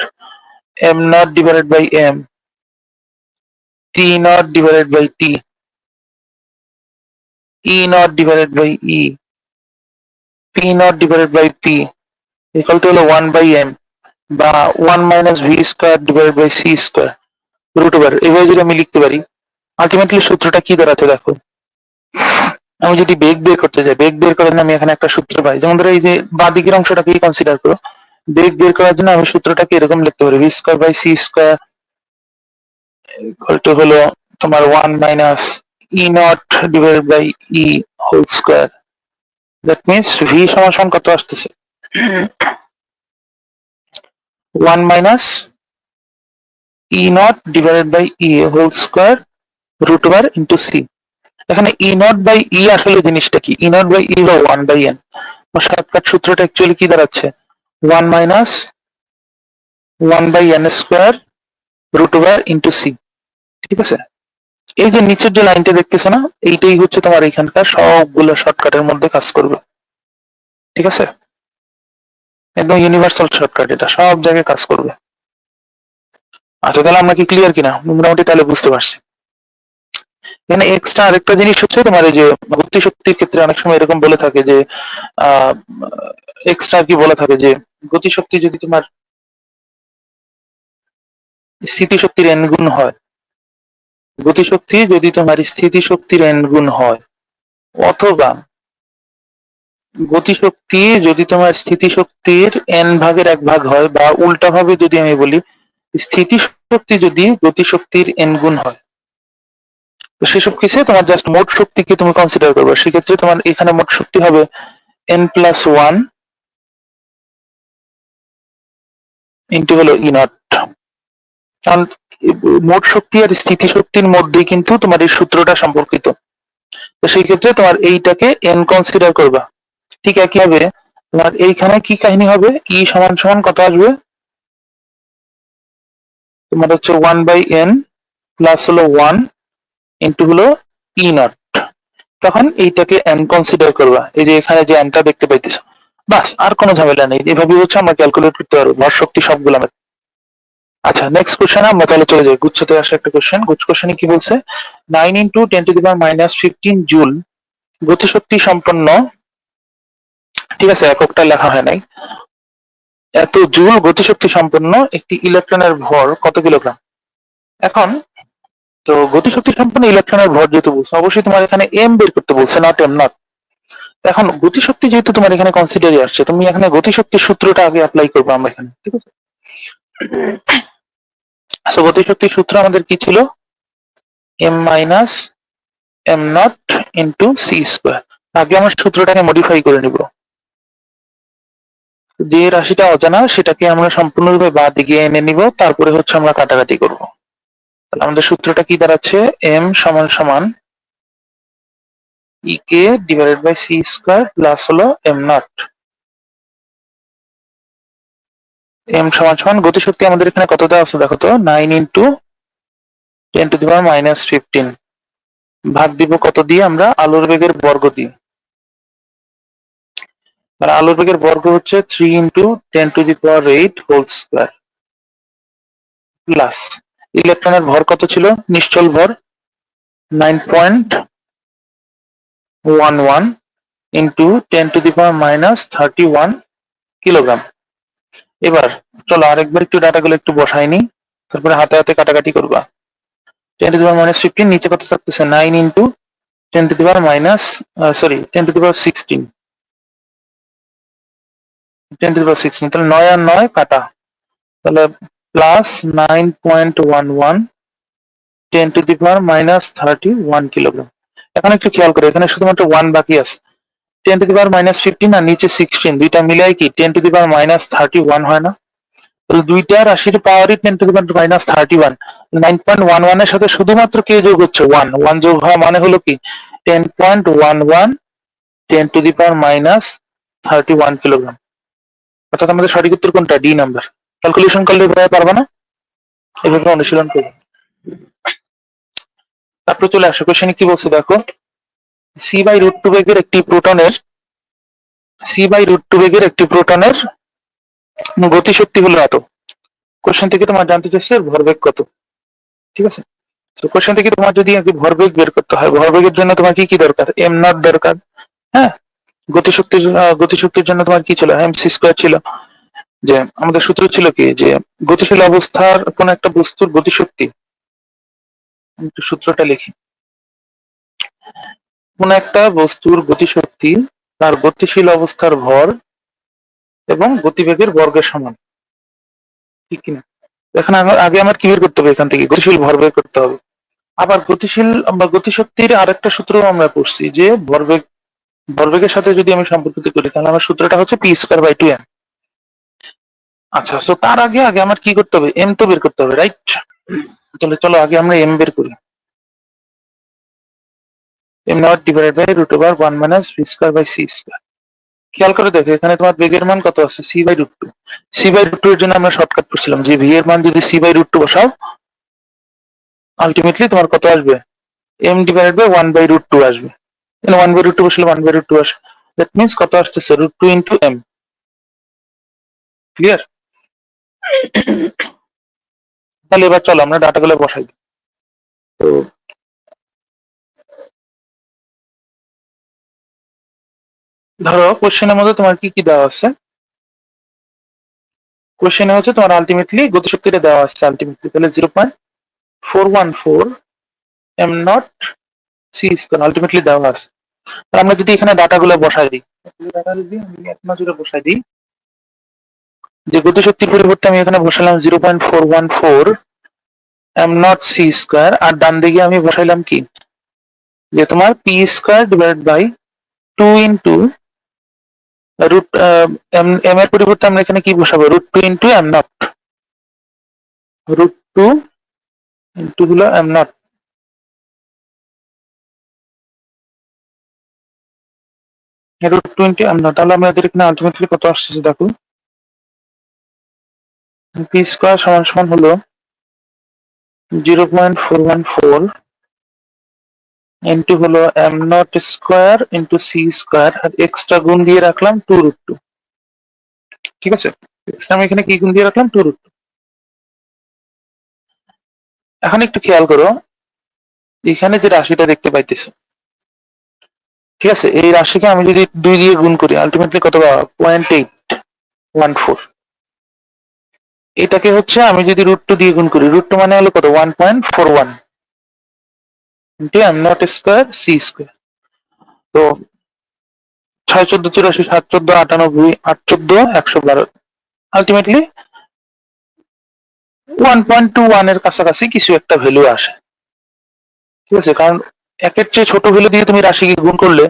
Speaker 1: M not divided by M T not divided by T E not divided by E P not divided by P equal to হলো 1 বাই এম বা 1 minus V square divided by C square root over. এভাবে যদি আমি লিখতে পারি, ultimately সূত্রটা কি দাঁড়াতে দেখো, আমি যদি বেগ বের করতে যাই, বেগ বের করার জন্য আমি এখানে একটা সূত্র পাই, যেমন ধরো এই যে বাঁদিকের অংশটাকে কনসিডার করো, বেগ বের করার জন্য আমি সূত্রটাকে এরকম লিখতে পারি, V square by C square equal to হলো তোমার 1 minus E not divided by E whole square. That means V সমান সমান কত আসতেছে, 1 minus E not divided by E whole square root over into C. এখানে ই নট বাই ই আসলে জিনিসটা কি, ই নট বাই ই হলো 1 বাই এন, শর্টকাট সূত্রটা অ্যাকচুয়ালি কি দাঁড়াচ্ছে, 1 minus 1 by N square root over into C. ঠিক আছে, এই যে নিচের যে লাইনটা দেখতেছে না, এইটাই হচ্ছে তোমার এখানকার সবগুলো শর্টকাটের মধ্যে কাজ করবে। ঠিক আছে, একদম ইউনিভার্সাল শর্টকাট, এটা সব জায়গায় কাজ করবে। আচ্ছা তাহলে আমরা কি ক্লিয়ার কিনা, মোটামুটি তাহলে বুঝতে পারছি। এখানে এক্সট্রা আরেকটা জিনিস হচ্ছে তোমার এই যে গতিশক্তির ক্ষেত্রে অনেক সময় এরকম বলে থাকে যে এক্সট্রা কি বলে থাকে যে গতিশক্তি যদি তোমার স্থিতিশক্তির এন গুণ হয়, গতিশক্তি যদি তোমার স্থিতিশক্তির এন গুণ হয়, অথবা গতিশক্তি যদি তোমার স্থিতিশক্তির এন ভাগের এক ভাগ হয়, বা উল্টা ভাবে যদি আমি বলি স্থিতিশক্তি যদি গতিশক্তির এন গুণ হয়, তো সেসব কেসে তোমার জাস্ট মোট শক্তিকে তুমি কনসিডার করবে। সেক্ষেত্রে তোমার এখানে মোট শক্তি হবে এন প্লাস ওয়ান ইন্টু হলো ই নট, কারণ মোট শক্তি আর স্থিতিশক্তির মধ্যে কিন্তু তোমার এই সূত্রটা সম্পর্কিত। তো সেই ক্ষেত্রে তোমার এইটাকে এন কনসিডার করবা। ঠিক একইভাবে তোমার এইখানে কি কাহিনী হবে, ই সমান সমান কত আসবে, তোমার হচ্ছে 1 বাই এন প্লাস হলো 1 ইন্টু হলো ই নট। তখন এইটাকে এন কনসিডার করবা, এই যে এখানে যে এনটা দেখতে পাইতেছো, বাস আর কোনো ঝামেলা নেই, এভাবে হচ্ছে আমরা ক্যালকুলেট করতে পারবো ভর শক্তি সবগুলো। আচ্ছা নেক্সট কোশ্চেন আমরা তাহলে চলে যাই, গুচ্ছতে আসা একটা কোশ্চেন। গুচ্ছ কোশ্চেনে কি বলছে, 9 into 10 to the power minus 15 joule গতিশক্তি সম্পন্ন, ঠিক আছে এককটা লেখা হয় নাই, এত জুল গতিশক্তি সম্পন্ন একটি ইলেকট্রনের ভর কত কিলোগ্রাম। এখন তো গতিশক্তি সম্পন্ন ইলেকট্রনের ভর যেহেতু বলছে, অবশ্যই তোমার এখানে এম বের করতে বলছে, নট এম নট। এখন গতিশক্তি যেহেতু তোমার এখানে কনসিডারে আসছে, তুমি এখানে গতিশক্তির সূত্রটা আগে অ্যাপ্লাই করবো আমরা এখানে, ঠিক আছে। সো গতিশক্তির সূত্র আমাদের কি ছিল, M minus M not into C square. আগে আমার সূত্রটাকে মডিফাই করে নিব, যে রাশিটা অজানা সেটাকে আমরা সম্পূর্ণরূপে বাদ দিকে এনে নিব, তারপরে হচ্ছে আমরা কাটাকাটি করব। তাহলে আমাদের সূত্রটা কি দাঁড়াচ্ছে, এম সমান সমান ই কে divided by C square plus হলো এম নট। এম সমান সমান গতিশক্তি আমাদের এখানে কত দেওয়া আছে দেখো তো, 9 ইন্টু 10⁻⁻15 ভাগ দিব কত দিয়ে, আমরা আলোর বেগের বর্গ দিয়ে। আর আলোর বেগের বর্গ হচ্ছে 3 ইন্টু 10⁸ হোল স্কোয়ার প্লাস ইলেকট্রনের ভর কত ছিল, নিশ্চল ভর 9.11 ইন্টু 10⁻⁻31 কিলোগ্রাম। এবার চলো আরেকবার একটু ডাটাগুলো একটু বসাই নি, তারপরে হাতে হাতে কাটাকাটি করবা। 10⁻⁻15 নিচে কত থাকতেছে, 9 ইন্টু 10⁻16 তাহলে 9 আর 9 কাটা, তাহলে প্লাস 9.11 10⁻⁻31 কিলোগ্রাম। এখন একটু খেয়াল করে, এখানে শুধুমাত্র 1 বাকি আছে। 10⁻15 আর নিচে 16 দুইটা মিলাই কি 10⁻31 হয় না? তাহলে দুইটা রাশির পাওয়ারই 10⁻31। 9.11 এর সাথে শুধুমাত্র কে যোগ হচ্ছে, 1 যোগ হওয়া মানে হলো কি 10.11 10⁻31 কিলোগ্রাম। অর্থাৎ আমাদের সঠিক উত্তর কোনটা, ডি নাম্বার। ক্যালকুলেশন করলে পারবা না, এভাবে অনুশীলন করবে। তারপরে চলে আসো, কোশ্চেনে কি বলছে দেখো, c/√2 বেগের একটি প্রোটনের গতিশক্তি হলো এত। কোশ্চেন থেকে তোমার জানতে চাইছে ভরবেগ কত, ঠিক আছে। তো কোশ্চেন থেকে তোমার যদি ভরবেগ বের করতে হয়, ভরবেগের জন্য তোমার কি কি দরকার, এম নট দরকার, হ্যাঁ। গতিশক্তির জন্য তোমার কি ছিল, এম সি স্কোয়ার ছিল। যে আমাদের সূত্র ছিল কি, যে গতিশীল অবস্থার কোন একটা বস্তুর গতিশক্তি, একটু সূত্রটা লিখি, কোন একটা বস্তুর গতিশক্তি তার গতিশীল অবস্থার ভর এবং গতিবেগের বর্গের সমান, ঠিক কিনা। এখন আগে আমার কি বের করতে হবে, এখান থেকে গতিশীল ভর বের করতে হবে। আবার গতিশক্তির আরেকটা সূত্র আমরা পড়ছি, যে ভরবেগের সাথে যদি আমি সম্পর্কিত করি, তাহলে আমার সূত্রটা হচ্ছে p²/2m। আচ্ছা, তো তার আগে আমার কি করতে হবে, এম তো বের করতে হবে, রাইট। তাহলে চলো আগে আমরা এম বের করি। M not divided by √1 - v²/c²। খেয়াল করে দেখো, এখানে তোমার বেগের মান কত আছে, c/√2। c/√2 এর জন্য আমরা শর্টকাট করছিলাম, যে ভি এর মান যদি c/√2 বসাও, আলটিমেটলি তোমার কত আসবে, m ডিভাইডেড বাই 1/√2 আসবে। 1/√2 বসলে 1/√2 আসে, দ্যাট মিনস কত আসতেছে, √2 ইন্টু m। ক্লিয়ার? তাহলে এবার চলো আমরা ডাটাগুলো বসাই। তো ধরো কোশ্চেনের মধ্যে তোমার কি কি দেওয়া আছে, কোশ্চেনে হচ্ছে তোমার আলটিমেটলি গতিশক্তিটা দেওয়া আছে আলটিমেটলি, তাহলে 0.414 M not C square ultimately দেওয়া আছে। আমরা যদি এখানে ডাটাগুলো বসাই দিই, ডাটা যদি আমি এক নজরে বসাই দিই, যে গতিশক্তির পরিবর্তে আমি এখানে বসালাম 0.414 এম নট সি স্কয়ার, আর ডান দিকে আমি বসাইলাম কি, যে তোমার P square divided by 2 into root M এর পরিবর্তে আমরা এখানে কি বসাবো, √2 ইন্টু এম নট, √2 ইন্টু হলো M not. √2 into M not, তাহলে আমাদের এখানে আলটিমেটলি কত আসছে দেখো, পি স্কয়ার সমান সমান হলো 0.414 ইন্টু হলো M not square into C square, আর এক্সট্রা গুণ দিয়ে রাখলাম 2√2, ঠিক আছে। এক্সট্রা আমি এখানে কি গুণ দিয়ে রাখলাম, 2√2। এখন একটু খেয়াল করো, এখানে যে রাশিটা দেখতে পাইতেছো, ঠিক আছে, এই রাশিকে আমি যদি 2 দিয়ে গুণ করি, আলটিমেটলি কত পাবো, 0.814। এটাকে হচ্ছে আমি যদি √2 দিয়ে গুণ করি, √2 মানে হলো কত 1.41 into M not square C square. তো 6 14 84 7 14 98 8 14 112 আলটিমেটলি 1.21 এর কাছাকাছি কিছু একটা ভ্যালু আসে। ঠিক আছে, কারণ একের চেয়ে ছোট ভ্যালু দিয়ে তুমি রাশিকে গুণ করলে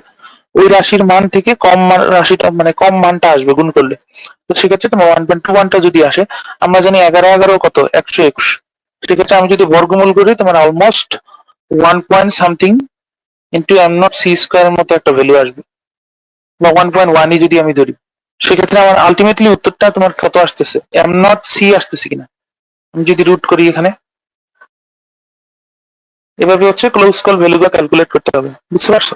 Speaker 1: ওই রাশির মান থেকে কম মান রাশিটা মানে কম মানটা আসবে গুণ করলে। তো সেক্ষেত্রে তোমার 1.21টা যদি আসে, আমরা জানি 11 11 কত 121, সেক্ষেত্রে আমি যদি বর্গমূল করি তোমার almost 1 point something into M not C স্কোয়ারের মতো একটা ভ্যালু আসবে, বা 1.1ই যদি আমি ধরি, সেক্ষেত্রে আমার আলটিমেটলি উত্তরটা তোমার কত আসতেছে, এম নট সি আসতেছে কিনা আমি যদি রুট করি এখানে। এভাবে হচ্ছে ক্লোজ কল ভ্যালুগুলো ক্যালকুলেট করতে হবে, বুঝতে পারছো?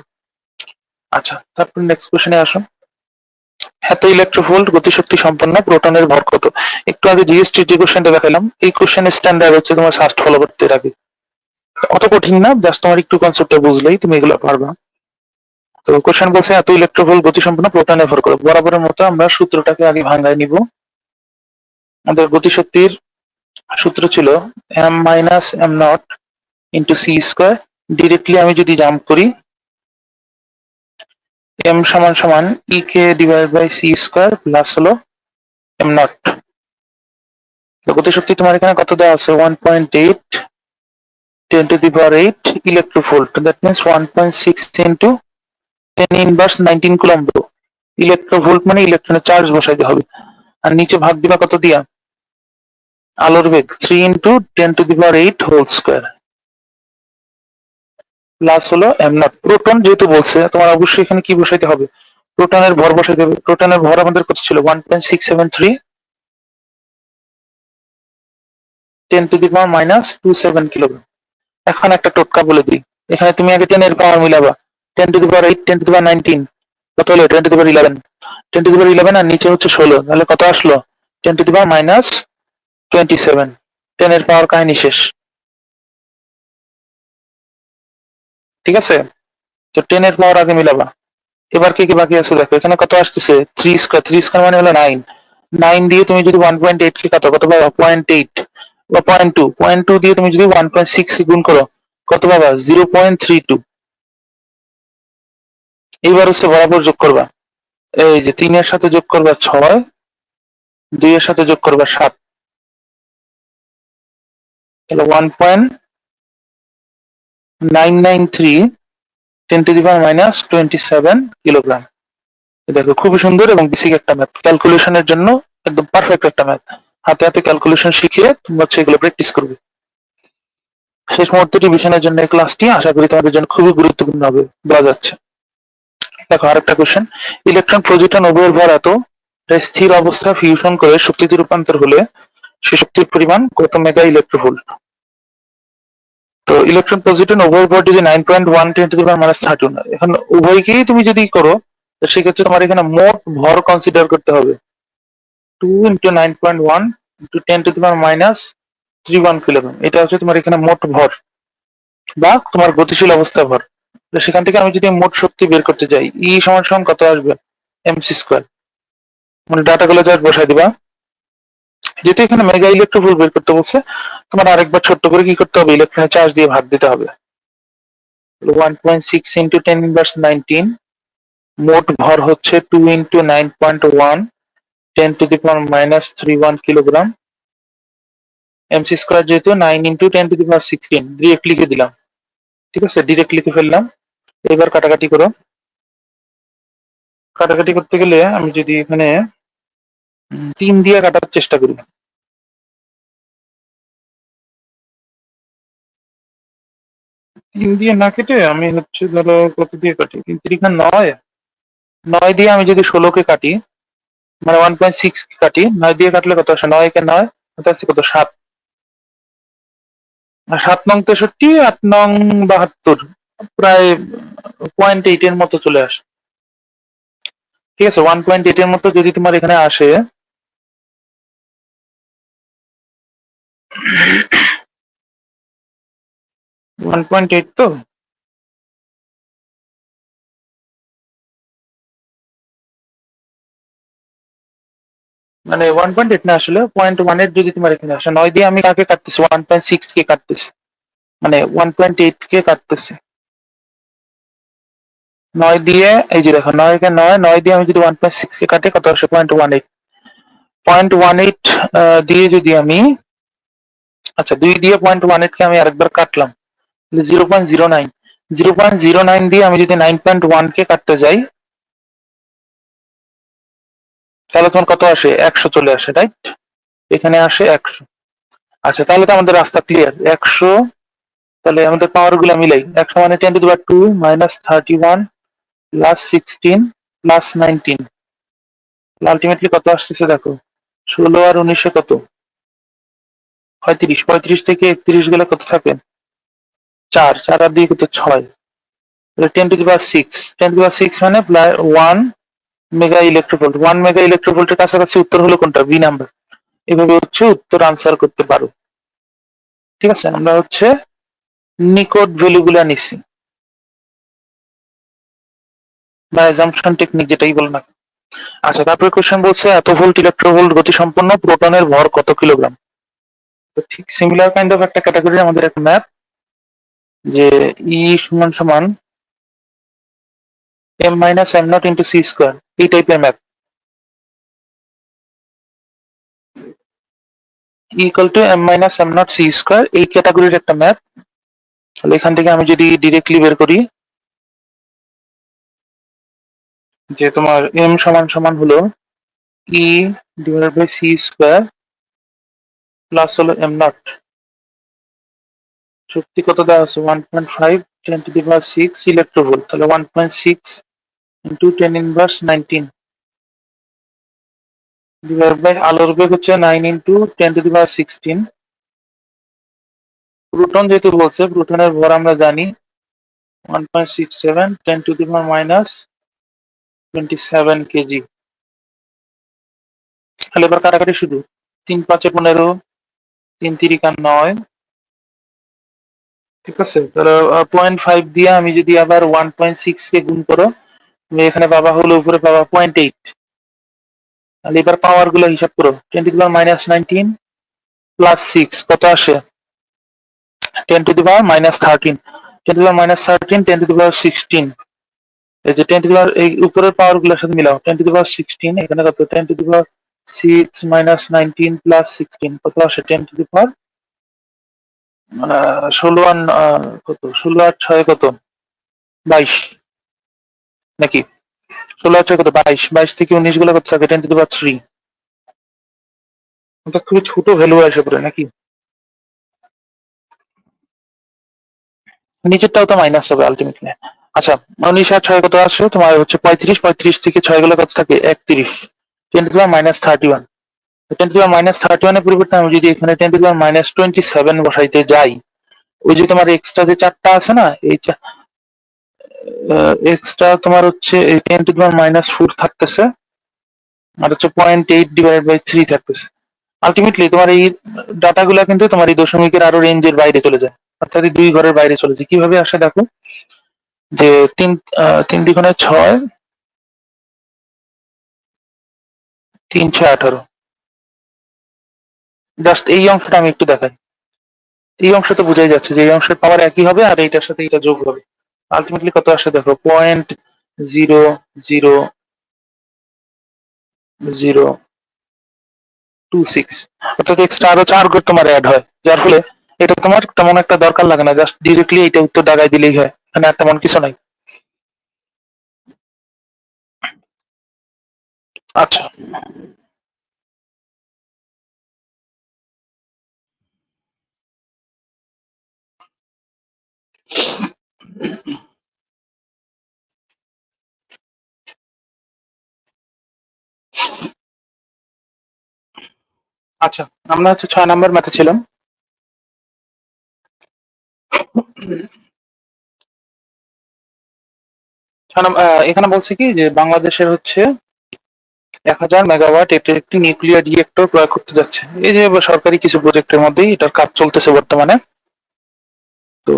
Speaker 1: আচ্ছা, তারপর নেক্সট কোশ্চেনে আসো। এত ইলেকট্রোভোল্ট গতিশক্তি সম্পন্ন প্রোটনের ভর কত? একটু আগে জিএসটি যে কোশ্চেনটা দেখালাম, এই কোশ্চেনের স্ট্যান্ডার্ড হচ্ছে তোমার ফার্স্ট ফলো করতে রাখবে, অত কঠিন না, জাস্ট তোমার একটু কনসেপ্টটা বুঝলেই তুমি এগুলো পারবা। তো কোশ্চেন বলছে এত ইলেকট্রোভোল্ট গতি সম্পন্ন প্রোটনে ভর কত। বরাবরের মতো আমরা সূত্রটাকে আগে ভাঙায় নিব। আমাদের গতিশক্তির সূত্র ছিল M minus M not into C square. Directly আমি যদি জাম্প করি, এম সমান সমান ই কে divide by C square plus হলো এম নট। গতিশক্তি তোমার এখানে কত দেওয়া আছে 1.8 10 to the power 8 electronvolt, that means 1.6 into 10 inverse 19 coulomb. Electronvolt মানে ইলেকট্রনের চার্জ বসাইতে হবে, আর নিচে ভাগ দিবা কত দিয়া, আলোর বেগ 3 into 10 to the power 8 whole square plus হলো এম নট। প্রোটন যেহেতু বলছে তোমার অবশ্যই এখানে কি বসাইতে হবে, প্রোটনের ভর বসাইতে হবে। প্রোটনের ভর আমাদের কত ছিল 1.673 10 to the power minus 27 kilogram. এখন একটা টোটকা বলে দিই, এখানে তুমি আগে 10 এর পাওয়ার মিলাবা, 10 to the power 8 10 to the power 19 কত হলো 10 to the power 11, 10 to the power 11 আর নিচে হচ্ছে 16, তাহলে কত আসলো 10 to the power minus 27। 10 এর পাওয়ার কাহিনী শেষ, ঠিক আছে? তো 10 এর পাওয়ার আগে মিলাবা। এবার কি কি বাকি আছে দেখো, এখানে কত আসতেছে 3 স্কয়ার, 3 স্কয়ার মানে হলো 9, 9 দিয়ে তুমি যদি 1.8 কে কত কত পাবা 0.8 বা 0.2, 0.2 দিয়ে তুমি যদি 1.6 কে গুণ করো কত পাবা 0.32। এইবার হচ্ছে বরাবর যোগ করবা, এই যে 3 এর সাথে যোগ করবা 6, 2 এর সাথে যোগ করবা 7, তাহলে 1.993 10 to the power minus 27 kilogram. দেখো খুবই সুন্দর এবং বেসিক একটা ম্যাথ, ক্যালকুলেশনের জন্য একদম পারফেক্ট একটা ম্যাথ। হাতে হাতে ক্যালকুলেশন শিখিয়ে তোমরা হচ্ছে এগুলো প্র্যাকটিস করবে। শেষ মুহূর্তে রিভিশনের জন্য এই ক্লাসটি আশা করি তোমাদের জন্য খুবই গুরুত্বপূর্ণ হবে বলা যাচ্ছে। দেখো আরেকটা কোশ্চেন, ইলেকট্রন প্রোটন উভয়ের ভর এত, স্থির অবস্থা ফিউশন করে শক্তিতে রূপান্তর হলে সে শক্তির পরিমাণ কত মেগা ইলেকট্রোভোল্ট। তো ইলেকট্রন প্রোটন উভয়ের ভর যদি 9.1 10 to the power minus 13, এখন উভয়কেই তুমি যদি করো তো সেক্ষেত্রে তোমার এখানে মোট ভর কনসিডার করতে হবে 2 into 9.1 into 10 to the power minus 31 kilogram. এটা হচ্ছে তোমার এখানে মোট ভর বা তোমার গতিশীল অবস্থা ভর। তো সেখান থেকে আমি যদি মোট শক্তি বের করতে যাই, ই সমান সমান কত আসবে এমসি স্কোয়ার, মানে ডাটা গুলো জাস্ট বসাই দিবা। যেহেতু এখানে মেগা ইলেকট্রোভোল্ট বের করতে বলছে, তোমার আরেকবার ছোট্ট করে কি করতে হবে, ইলেকট্রনের চার্জ দিয়ে ভাগ দিতে হবে। 1.6 into 10 inverse 19, মোট ভর হচ্ছে 2 into 9.1 10 to the power minus 31 kilogram. MC square যেহেতু 9 into 10 to the power 16 direct লিখে দিলাম, ঠিক আছে, ডিরেক্ট লিখে ফেললাম। এবার কাটাকাটি করো, কাটাকাটি করতে গেলে আমি যদি এখানে 3 দিয়ে কাটার চেষ্টা করি, 3 দিয়ে না কেটে আমি হচ্ছে ধরো কত দিয়ে কাটি, 3 3 9, 9 দিয়ে আমি যদি 16 কে কাটি মানে 1.6 কে কাটি, 9 দিয়ে কাটলে কত আসে, 9 কে 9 কত আছে কত 7, আর 7 নং 63 8 নং 72, প্রায় 0.8 এর মতো চলে আসে। ঠিক আছে, 1.8 এর মতো যদি তোমার এখানে আসে, 1.8 তো মানে 1.8 না, আসলে 0.18 যদি তোমার এখানে আসে, 9 দিয়ে আমি কাকে কাটতেছি, 1.6 কে কাটতেছি, মানে 1.8 কে কাটতেছি 9 দিয়ে। এই যে দেখো 9 কে 9 দিয়ে আমি যদি 1.6 কে কাটে কত আসে, 0.18। 0.18 দিয়ে যদি আমি, আচ্ছা 2 দিয়ে 0.18 কে আমি আরেকবার কাটলাম, 0.09। 0.09 দিয়ে আমি যদি 9.1 কে কাটতে যাই, তাহলে তোমার কত আসে, 100 চলে আসে, রাইট? এখানে আসে 100। আচ্ছা তাহলে তো আমাদের রাস্তা ক্লিয়ার। 100, তাহলে আমাদের পাওয়ার গুলা মিলাই। 100 মানে 10⁻2 মাইনাস 31 প্লাস 16 প্লাস 19, আলটিমেটলি কত আসতেছে দেখো, 16 আর 19 কত, 35। 35 থেকে 31 গেলে কত থাকে, 4। 4 আর 2 কত, 6। 10⁻6, 10⁻6 মানে 1 মেগা ইলেকট্রোভোল্ট। 1 মেগা ইলেকট্রোভোল্টের কাছাকাছি উত্তর হলো কোনটা, বি নাম্বার। এভাবে হচ্ছে উত্তর আনসার করতে পারো। ঠিক আছে, আমরা হচ্ছে নিকট ভ্যালু গুলা নিচ্ছি, বা অ্যাজাম্পশন টেকনিক যেটাই বল না। আচ্ছা তারপরে কোশ্চেন বলছে, এত ভোল্ট ইলেকট্রোভোল্ট গতিসম্পন্ন প্রোটনের ভর কত কিলোগ্রাম। তো ঠিক সিমিলার কাইন্ড অফ একটা ক্যাটাগরি আমাদের একটা ম্যাথ, যে ই সমান সমান M minus M not into C square, এই টাইপের math. Equal to M minus M not C square, এই ক্যাটাগরির একটা ম্যাথ। তাহলে এখান থেকে আমি যদি ডিরেক্টলি বের করি, যে তোমার এম সমান সমান হলো E divided by C square plus হলো এম নট, শক্তি কত দেওয়া আছে, 1.5 10⁻6 ইলেকট্রোভোল্ট, তাহলে 1.6 ইন্টু 10⁻19 ডিভাইড বাই আলোর বেগ হচ্ছে 9 ইন্টু 10⁻16। প্রোটন যেহেতু বলছে, প্রোটনের ভর আমরা জানি 1.67 10⁻27 কেজি। তাহলে এবার কাটাকাটি শুধু, 3 5 15, 3 3 9। ঠিক আছে, তাহলে 0.5 দিয়ে আমি যদি আবার 1.6 কে গুণ করো, তুমি এখানে পাবা হলো উপরে পাবা 0.8। তাহলে এবার পাওয়ার গুলো হিসাব করো, 10⁻19 প্লাস 6 কত আসে, 10⁻13। 10⁻13 10⁻16, এই যে 10 এই উপরের পাওয়ার গুলোর সাথে মিলাও, 10⁻16 এখানে কত, 10⁻6 মাইনাস 19 প্লাস 16 কত আসে, 16 আর কত, 16 আর 6 কত, 22 নাকি, 16 আর 6 কত, 22। 22 থেকে 19 গুলো কত থাকে, 10⁻3। এটা খুবই ছোট ভ্যালু আসে পড়ে নাকি, নিচেরটাও তো মাইনাস হবে আলটিমেটলি। আচ্ছা 19 আর 6 কত আসছে তোমার হচ্ছে 35। 35 থেকে 6 গুলো কত থাকে, 31। 10⁻31, 10⁻31 এর পরিবর্তে আমি যদি এখানে 10⁻27 বসাইতে যাই, ওই যে তোমার এক্সট্রা যে 4টা আছে না, এই এক্সট্রা তোমার হচ্ছে এই 10⁻4 থাকতেছে, আর হচ্ছে 0.8 ডিভাইডেড বাই 3 থাকতেছে। আলটিমেটলি তোমার এই ডাটা গুলা কিন্তু তোমার এই দশমিকের আরো রেঞ্জের বাইরে চলে যায়, অর্থাৎ এই 2 ঘরের বাইরে চলে যায়। কিভাবে আসে দেখো, যে 3 দ্বিগুণে 6, 3 6 18। জাস্ট এই অংশটা আমি একটু দেখাই, এই অংশ তো বোঝাই যাচ্ছে যে এই অংশের পাওয়ার একই হবে আর এইটার সাথে এটা যোগ হবে। আলটিমেটলি কত আসে দেখো, 0.0026, অর্থাৎ এক্সট্রা আরো 4 ঘর তোমার অ্যাড হয়, যার ফলে এটা তোমার তেমন একটা দরকার লাগে না, জাস্ট ডিরেক্টলি এটা উত্তর দাগাই দিলেই হয়, এখানে আর তেমন কিছু নাই। আচ্ছা আচ্ছা, আমরা হচ্ছে 6 নাম্বার ম্যাথে ছিলাম। এখানে বলছে কি যে বাংলাদেশের হচ্ছে 1000 মেগাওয়াট এটার একটি নিউক্লিয়ার রিয়েক্টর প্রয়োগ করতে যাচ্ছে, এই যে সরকারি কিছু প্রজেক্টের মধ্যেই এটার কাজ চলতেছে বর্তমানে। তো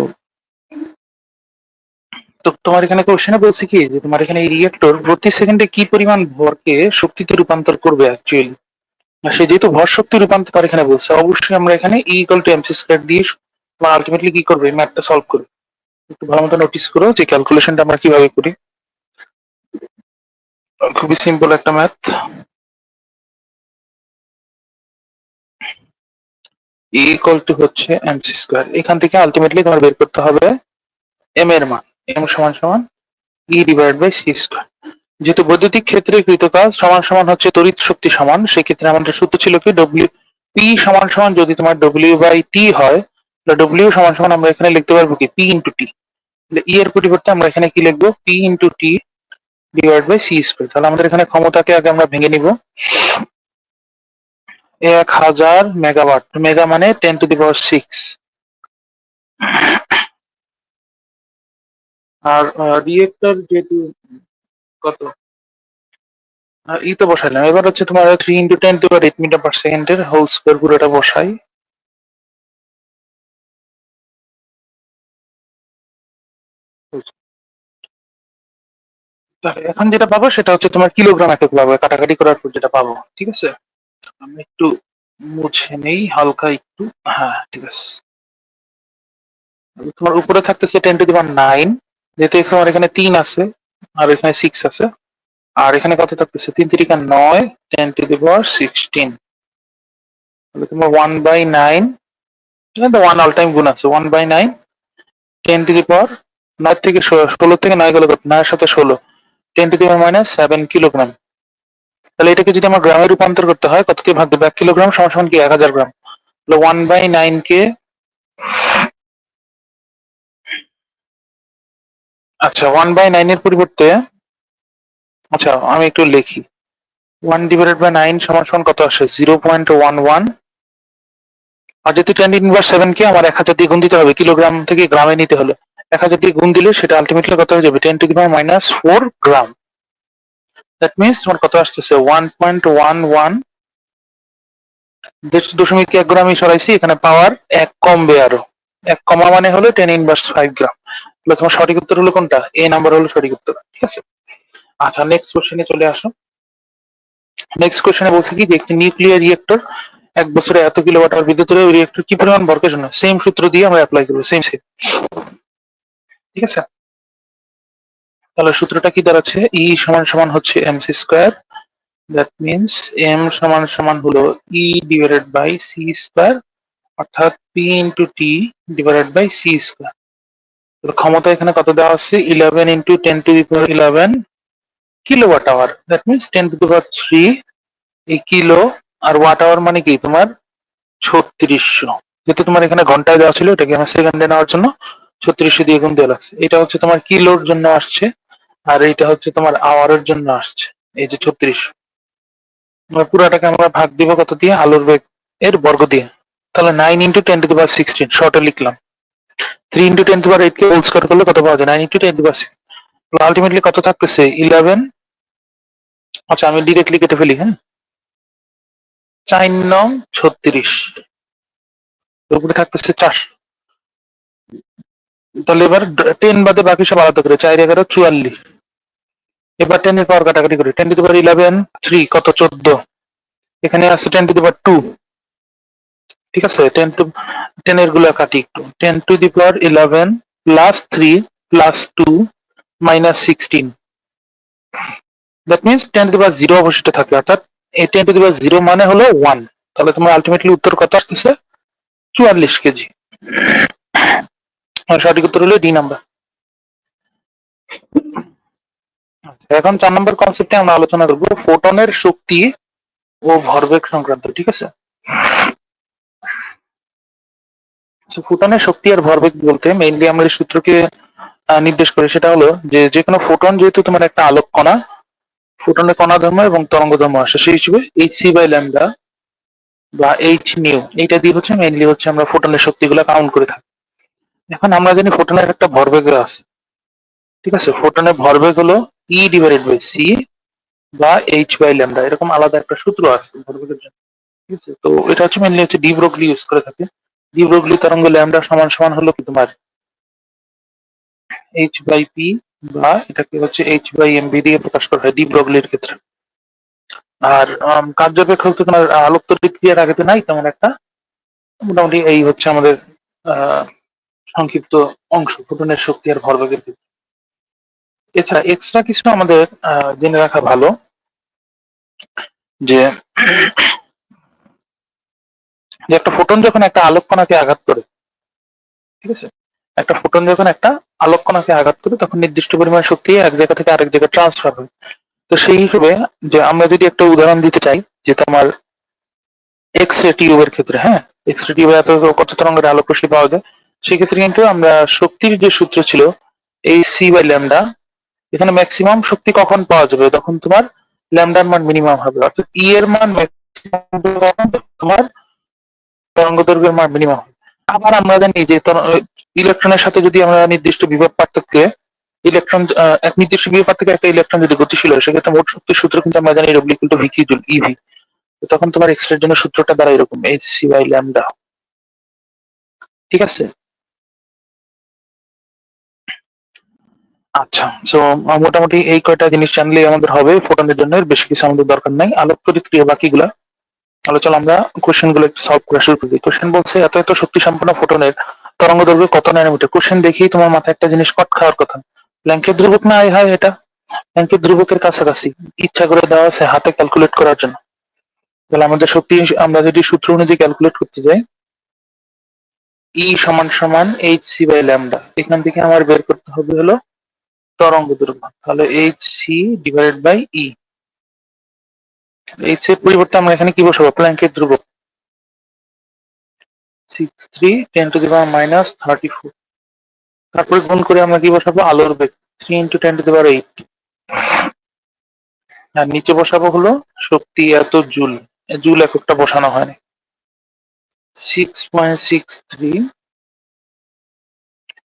Speaker 1: তো তোমার এখানে কোশ্চেনে বলছে কি যে তোমার এখানে এই রিয়েক্টর প্রতি সেকেন্ডে কি পরিমাণ ভরকে শক্তিতে রূপান্তর করবে অ্যাকচুয়ালি। সে যেহেতু ভর শক্তি রূপান্তর এখানে বলছে, অবশ্যই আমরা এখানে E equal to mc square দিয়ে আলটিমেটলি কি করবে, ম্যাথটা সলভ করবে। একটু ভালো মতো নোটিস করো যে ক্যালকুলেশনটা আমরা কিভাবে করি। খুবই সিম্পল একটা ম্যাথ। E ইকুয়াল টু হচ্ছে mc স্কয়ার, এখান থেকে আলটিমেটলি তোমার বের করতে হবে m এর মান, m সমান সমান E divide by c square. যেহেতু বৈদ্যুতিক ক্ষেত্রে কৃত কাজ সমান সমান হচ্ছে তড়িৎ শক্তি সমান, সেক্ষেত্রে আমাদের সূত্র ছিল কি, ডব্লিউ পি সমান সমান যদি তোমার ডব্লিউ বাই টি হয়, তাহলে ডব্লিউ সমান সমান আমরা এখানে লিখতে পারবো কি, পি ইন্টু টি। ই এর পরিবর্তে আমরা এখানে কি লিখবো, P into T divide by C square. তাহলে আমাদের এখানে ক্ষমতাকে আগে আমরা ভেঙে নিব। 1000 মেগাওয়াট, মেগা মানে 10⁶। আর রিয়েক্টর যেহেতু কত, ই তো বসাইলাম, এবার হচ্ছে তোমার 3 ইন্টু 10⁸ মিটার পার সেকেন্ডের হোল স্কয়ার, পুরোটা বসাই। এখন যেটা পাবো সেটা হচ্ছে তোমার কিলোগ্রাম একক পাবো, কাটাকাটি করার পর যেটা পাবো। ঠিক আছে, আমি একটু মুছে নেই হালকা একটু। হ্যাঁ ঠিক আছে, তোমার উপরে থাকতেছে 10⁹, যেহেতু তোমার এখানে 3 আছে আর এখানে 6 আছে, আর এখানে কত থাকতেছে, 3×9, 10⁻16। তাহলে তোমার 1/9, এখানে তো 1 অল টাইম গুণ আছে, 1/9, 10⁻9 থেকে 16 থেকে 9 গেল, 9 সাথে 16, 10⁻⁻7 কিলোগ্রাম। তাহলে এটাকে যদি আমার গ্রামে রূপান্তর করতে হয়, কতকে ভাগ দেবো, 1 কিলোগ্রাম সমান সমান কি, 1000 গ্রাম। 1/9 কে, আচ্ছা 1/9 এর পরিবর্তে, আচ্ছা আমি একটু লিখি, 1/9 সমান সমান কত আসে, 0.11। আর যেহেতু 10⁻7 কে আমার 1000 দিয়ে গুণ দিতে হবে, কিলোগ্রাম থেকে গ্রামে নিতে হলে 1000 দিয়ে গুণ দিলে সেটা আলটিমেটলি কত হয়ে যাবে, 10⁻⁻4 গ্রাম। দ্যাট মিনস তোমার কত আসতেছে, 1.11, 0.1 গ্রামই সরাইছি, এখানে পাওয়ার 1 কমবে আরো, 1 কমা মানে হলো 10⁻5 গ্রাম। তাহলে তোমার সঠিক উত্তর হলো কোনটা, এ নাম্বার হলো সঠিক উত্তর। ঠিক আছে, আচ্ছা নেক্সট কোশ্চেনে চলে আসো। নেক্সট কোশ্চেনে বলছে কি, যে একটি নিউক্লিয়ার রিয়েক্টর 1 বছরে এত কিলোওয়াট আওয়ার বিদ্যুৎ দেবে, ওই রিয়েক্টর কি পরিমাণ ভরকে জন্য, সেম সূত্র দিয়ে আমরা অ্যাপ্লাই করবো, সেম সেম। ঠিক আছে, তাহলে সূত্রটা কি দাঁড়াচ্ছে, ই সমান সমান হচ্ছে mc square, that means M সমান সমান হলো E divided by C square, অর্থাৎ P into T divided by C square. ক্ষমতা এখানে কত দেওয়া আছে, 11 into 10⁻11 kilowatt hour, that means 10⁻3 এই কিলো। আর ওয়াট আওয়ার মানে কি তোমার 3600, যেহেতু তোমার এখানে ঘন্টায় দেওয়া ছিল, এটাকে আমার সেকেন্ডে নেওয়ার জন্য 3600 দিয়ে গুণ দেওয়া লাগছে। এটা হচ্ছে তোমার কিলোর জন্য আসছে, আর এটা হচ্ছে তোমার আওয়ারের জন্য আসছে, এই যে 3600। পুরাটাকে আমরা ভাগ দিব কত দিয়ে, আলোর বেগ এর বর্গ দিয়ে। তাহলে 9 ইন্টু 10⁻16 শর্টে লিখলাম, 3 ইন্টু 10⁻8 কে হোল স্কয়ার করলে কত পাওয়া যায়, 9 ইন্টু 10⁻6। আলটিমেটলি কত থাকতেছে, 11। আচ্ছা আমি ডিরেক্টলি কেটে ফেলি, হ্যাঁ, 4 নং 36, উপরে থাকতেছে 400। তাহলে এবার 10 বাদে বাকি সব আলাদা করে, 4 11 44। এবার 10 এর পাওয়ার কাটাকাটি করে, 10⁻11 3 কত 14, এখানে আছে 10⁻2। ঠিক আছে, 10 এর গুলা কাটি একটু, 10⁻11 plus 3 plus 2 minus 16, that means 10⁻0 অবশিষ্ট থাকে, অর্থাৎ এই 10⁻0 মানে হলো 1। তাহলে তোমার আলটিমেটলি উত্তর কত আসতেছে, 44 কেজি। সঠিক উত্তর হলো ডি নাম্বার। এখন 4 নম্বর কনসেপ্টে আমরা আলোচনা করব ফোটনের শক্তি ও ভরবেগ সংক্রান্ত। ঠিক আছে, ফোটনের শক্তি আর ভরবেগ বলতে মেইনলি আমরা এই সূত্রকে নির্দেশ করি, সেটা হলো যে যেকোনো ফোটন যেহেতু তোমার একটা আলোক কণা, ফোটনের কণা ধর্ম এবং তরঙ্গ ধর্ম আসে, সেই হিসেবে hc/λ বা h নিউ, এইটা দিয়ে হচ্ছে মেইনলি হচ্ছে আমরা ফোটনের শক্তিগুলো কাউন্ট করে থাকি। এখন আমরা জানি ফোটনের একটা ভরবেগ আছে। ঠিক আছে, ফোটনের ভরবেগ হলো e ডিভাইডেড বাই c বা h/λ, এরকম আলাদা একটা সূত্র আছে ভরবেগের জন্য। ঠিক আছে, তো এটা হচ্ছে মেইনলি হচ্ছে ডি ব্রগলি ইউজ করে থাকে। ডি ব্রগলি তরঙ্গ ল্যামডা সমান সমান হলো কি তোমার h/p, বা এটাকে হচ্ছে h/mv দিয়ে প্রকাশ করা হয় ডি ব্রগলির ক্ষেত্রে। আর কার্যপেক্ষক তো তোমার আলোক তড়িৎ ক্রিয়ার আগে তো নাই তেমন একটা। মোটামুটি এই হচ্ছে আমাদের আহ সংক্ষিপ্ত অংশ ফোটনের শক্তি আর ভরবেগের ক্ষেত্রে। এছাড়া এক্সট্রা কিছু আমাদের জেনে রাখা ভালো যে একটা ফোটন যখন একটা আলোক কণাকে আঘাত করে, ঠিক আছে, একটা ফোটন যখন একটা আলোক কণাকে আঘাত করে তখন নির্দিষ্ট পরিমাণ শক্তি এক জায়গা থেকে আরেক জায়গায় ট্রান্সফার হয়। তো সেই হিসেবে যে আমরা যদি একটা উদাহরণ দিতে চাই যে তোমার এক্স রে টিউবের ক্ষেত্রে, হ্যাঁ, এক্স রে টিউবে এত কত তরঙ্গের আলোক রশ্মি পাওয়া যায়, সেক্ষেত্রে কিন্তু আমরা শক্তির যে সূত্র ছিল এই সি বাই ল্যামডা, এখানে ম্যাক্সিমাম শক্তি কখন পাওয়া যাবে, তখন তোমার ল্যামডার মান মিনিমাম হবে, অর্থাৎ ই এর মান ম্যাক্সিমাম তোমার তরঙ্গ দৈর্ঘ্যের মান মিনিমাম হবে। আবার আমরা জানি যে ইলেকট্রনের সাথে যদি আমরা নির্দিষ্ট বিভব পার্থক্যে ইলেকট্রন এক নির্দিষ্ট বিভব পার্থক্যে একটা ইলেকট্রন যদি গতিশীল হয়, সেক্ষেত্রে মোট শক্তির সূত্র কিন্তু আমরা জানি W equal to V Q joule EV. তখন তোমার এক্স রের জন্য সূত্রটা দ্বারা এরকম এইচ সি বাই ল্যামডা। ঠিক আছে, আচ্ছা। সো মোটামুটি এই কয়টা জিনিস জানলেই আমাদের হবে ফোটনের জন্য, এর বেশি কিছু আমাদের দরকার নাই। আলোক তড়িৎ ক্রিয়া বাকিগুলা তাহলে চলো আমরা কোশ্চেন গুলো একটু সলভ করা শুরু করি। কোশ্চেন বলছে এত এত শক্তি সম্পন্ন ফোটনের তরঙ্গ দৈর্ঘ্য কত ন্যানোমিটার। কোশ্চেন দেখেই তোমার মাথায় একটা জিনিস কট খাওয়ার কথা, প্ল্যাঙ্কের ধ্রুবক না আয় হায়, এটা প্ল্যাঙ্কের ধ্রুবকের কাছাকাছি, ইচ্ছা করে দেওয়া আছে হাতে ক্যালকুলেট করার জন্য। তাহলে আমাদের শক্তি আমরা যদি সূত্র অনুযায়ী ক্যালকুলেট করতে যাই, ই সমান সমান এইচ সি বাই ল্যামডা, এখান থেকে আমার বের করতে হবে হলো তরঙ্গ দৈর্ঘ্য। তাহলে H C divided by E, H এর পরিবর্তে আমরা এখানে কি বসাবো, প্ল্যাঙ্কের ধ্রুবক 63 × 10⁻⁻34, তারপরে গুণ করে আমরা কি বসাবো, আলোর বেগ 3 × 10⁸, আর নিচে বসাবো হলো শক্তি এত জুল, জুল এককটা বসানো হয়নি, 6.63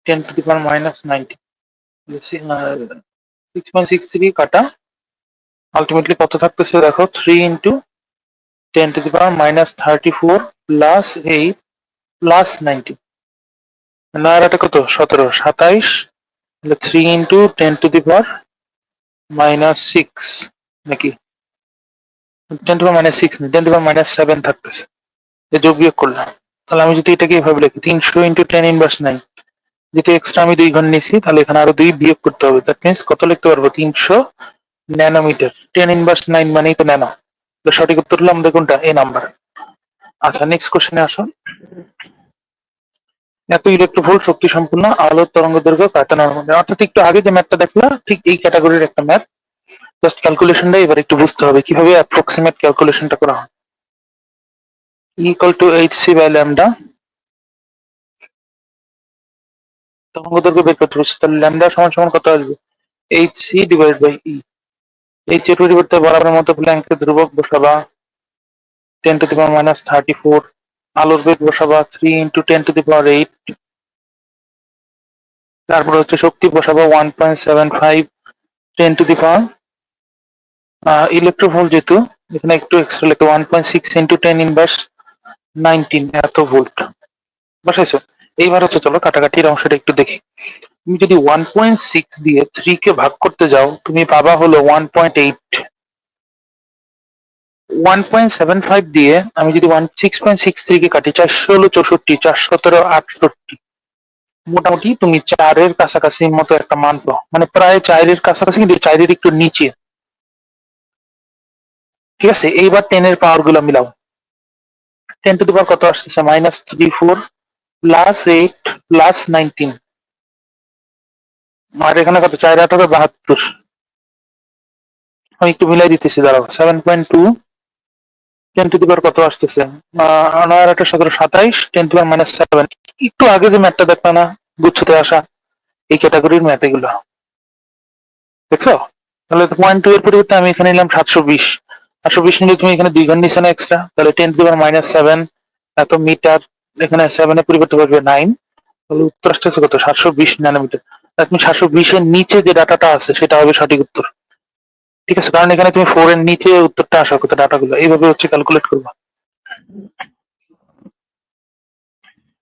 Speaker 1: 10⁻⁻90, 6.63 কাটা আলটিমেটলি কত থাকতেছে দেখো, 3 × 10⁻⁻34 প্লাস 8 প্লাস 90, না আর এটা কত 17 27, 3 × 10⁻⁻6 নাকি 10⁻⁻6 না 10⁻⁻7 থাকতেছে, যোগ বিয়োগ করলাম। তাহলে আমি যদি এটাকে এভাবে লিখি 300 × 10⁻⁹, যেহেতু এক্সট্রা আমি 2 ঘন নিছি তাহলে এখানে আরো 2 বিয়োগ করতে হবে, দ্যাট মিন্স কত লিখতে পারবো, 300 ন্যানোমিটার। 10⁻9 মানেই তো ন্যানো, তো সঠিক উত্তর হলো আমাদের কোনটা, এ নাম্বার। আচ্ছা নেক্সট কোশ্চেনে আসো। এত ইলেকট্রোভোল্ট শক্তি সম্পূর্ণ আলোর তরঙ্গ দৈর্ঘ্য কাটানোর মধ্যে, অর্থাৎ একটু আগে যে ম্যাথটা দেখলাম ঠিক এই ক্যাটাগরির একটা ম্যাথ, জাস্ট ক্যালকুলেশনটা এবার একটু বুঝতে হবে কিভাবে অ্যাপ্রক্সিমেট ক্যালকুলেশনটা করা হয়। Equal to H C by lambda, তরঙ্গ দৈর্ঘ্য বের করতে হচ্ছে, তাহলে ল্যামডা সমান সমান কত আসবে, H C divide by E. H এর পরিবর্তে বরাবরের মতো প্ল্যাঙ্কের ধ্রুবক বসাবা 10⁻⁻34, আলোর বেগ বসাবা 3 × 10⁸, তারপরে হচ্ছে শক্তি বসাবো 1.75 10⁻, ইলেকট্রোভোল্ট যেহেতু এখানে একটু এক্সট্রা লিখে 1.6 × 10⁻19 এত ভোল্ট বসাইছো। এইবার হচ্ছে চলো কাটাকাটির অংশটা একটু দেখি। তুমি যদি 1.6 দিয়ে 3 কে ভাগ করতে যাও তুমি পাবা হলো 1.8, 1.75 দিয়ে আমি যদি 6.63 কে কাটি 400 হলো 64, 417 68, মোটামুটি তুমি 4-এর কাছাকাছি মতো একটা মান পাও, মানে প্রায় 4-এর কাছাকাছি কিন্তু 4-এর একটু নিচে। ঠিক আছে, এইবার 10-এর পাওয়ার গুলো মিলাও, 10⁻কত আসতেছে, -34 প্লাস 8 প্লাস 19, আর এখানে কত 4 × 8 = 72, আমি একটু মিলাই দিতেছি দাঁড়াও, 7.2 10⁻কত আসতেছে, 9 × 8 = 17 10⁻⁻7, একটু আগে যে ম্যাথটা দেখবা না গুচ্ছতে আসা, এই ক্যাটাগরির ম্যাথ এগুলো দেখছো। তাহলে 0.2 এর পরিবর্তে আমি এখানে নিলাম 720, 720 নিলে তুমি এখানে 2 ঘন নিছো না এক্সট্রা, তাহলে 10⁻⁻7 এত মিটার, এখানে 7 এর পরিবর্তে বসবে 9, তাহলে উত্তর আসতেছে কত, 720 ন্যানোমিটার। তুমি 720 এর নিচে যে ডাটাটা আছে সেটা হবে সঠিক উত্তর। ঠিক আছে, কারণ এখানে তুমি 4 এর নিচে উত্তরটা আসার কথা, ডাটাগুলো এইভাবে হচ্ছে ক্যালকুলেট করবা।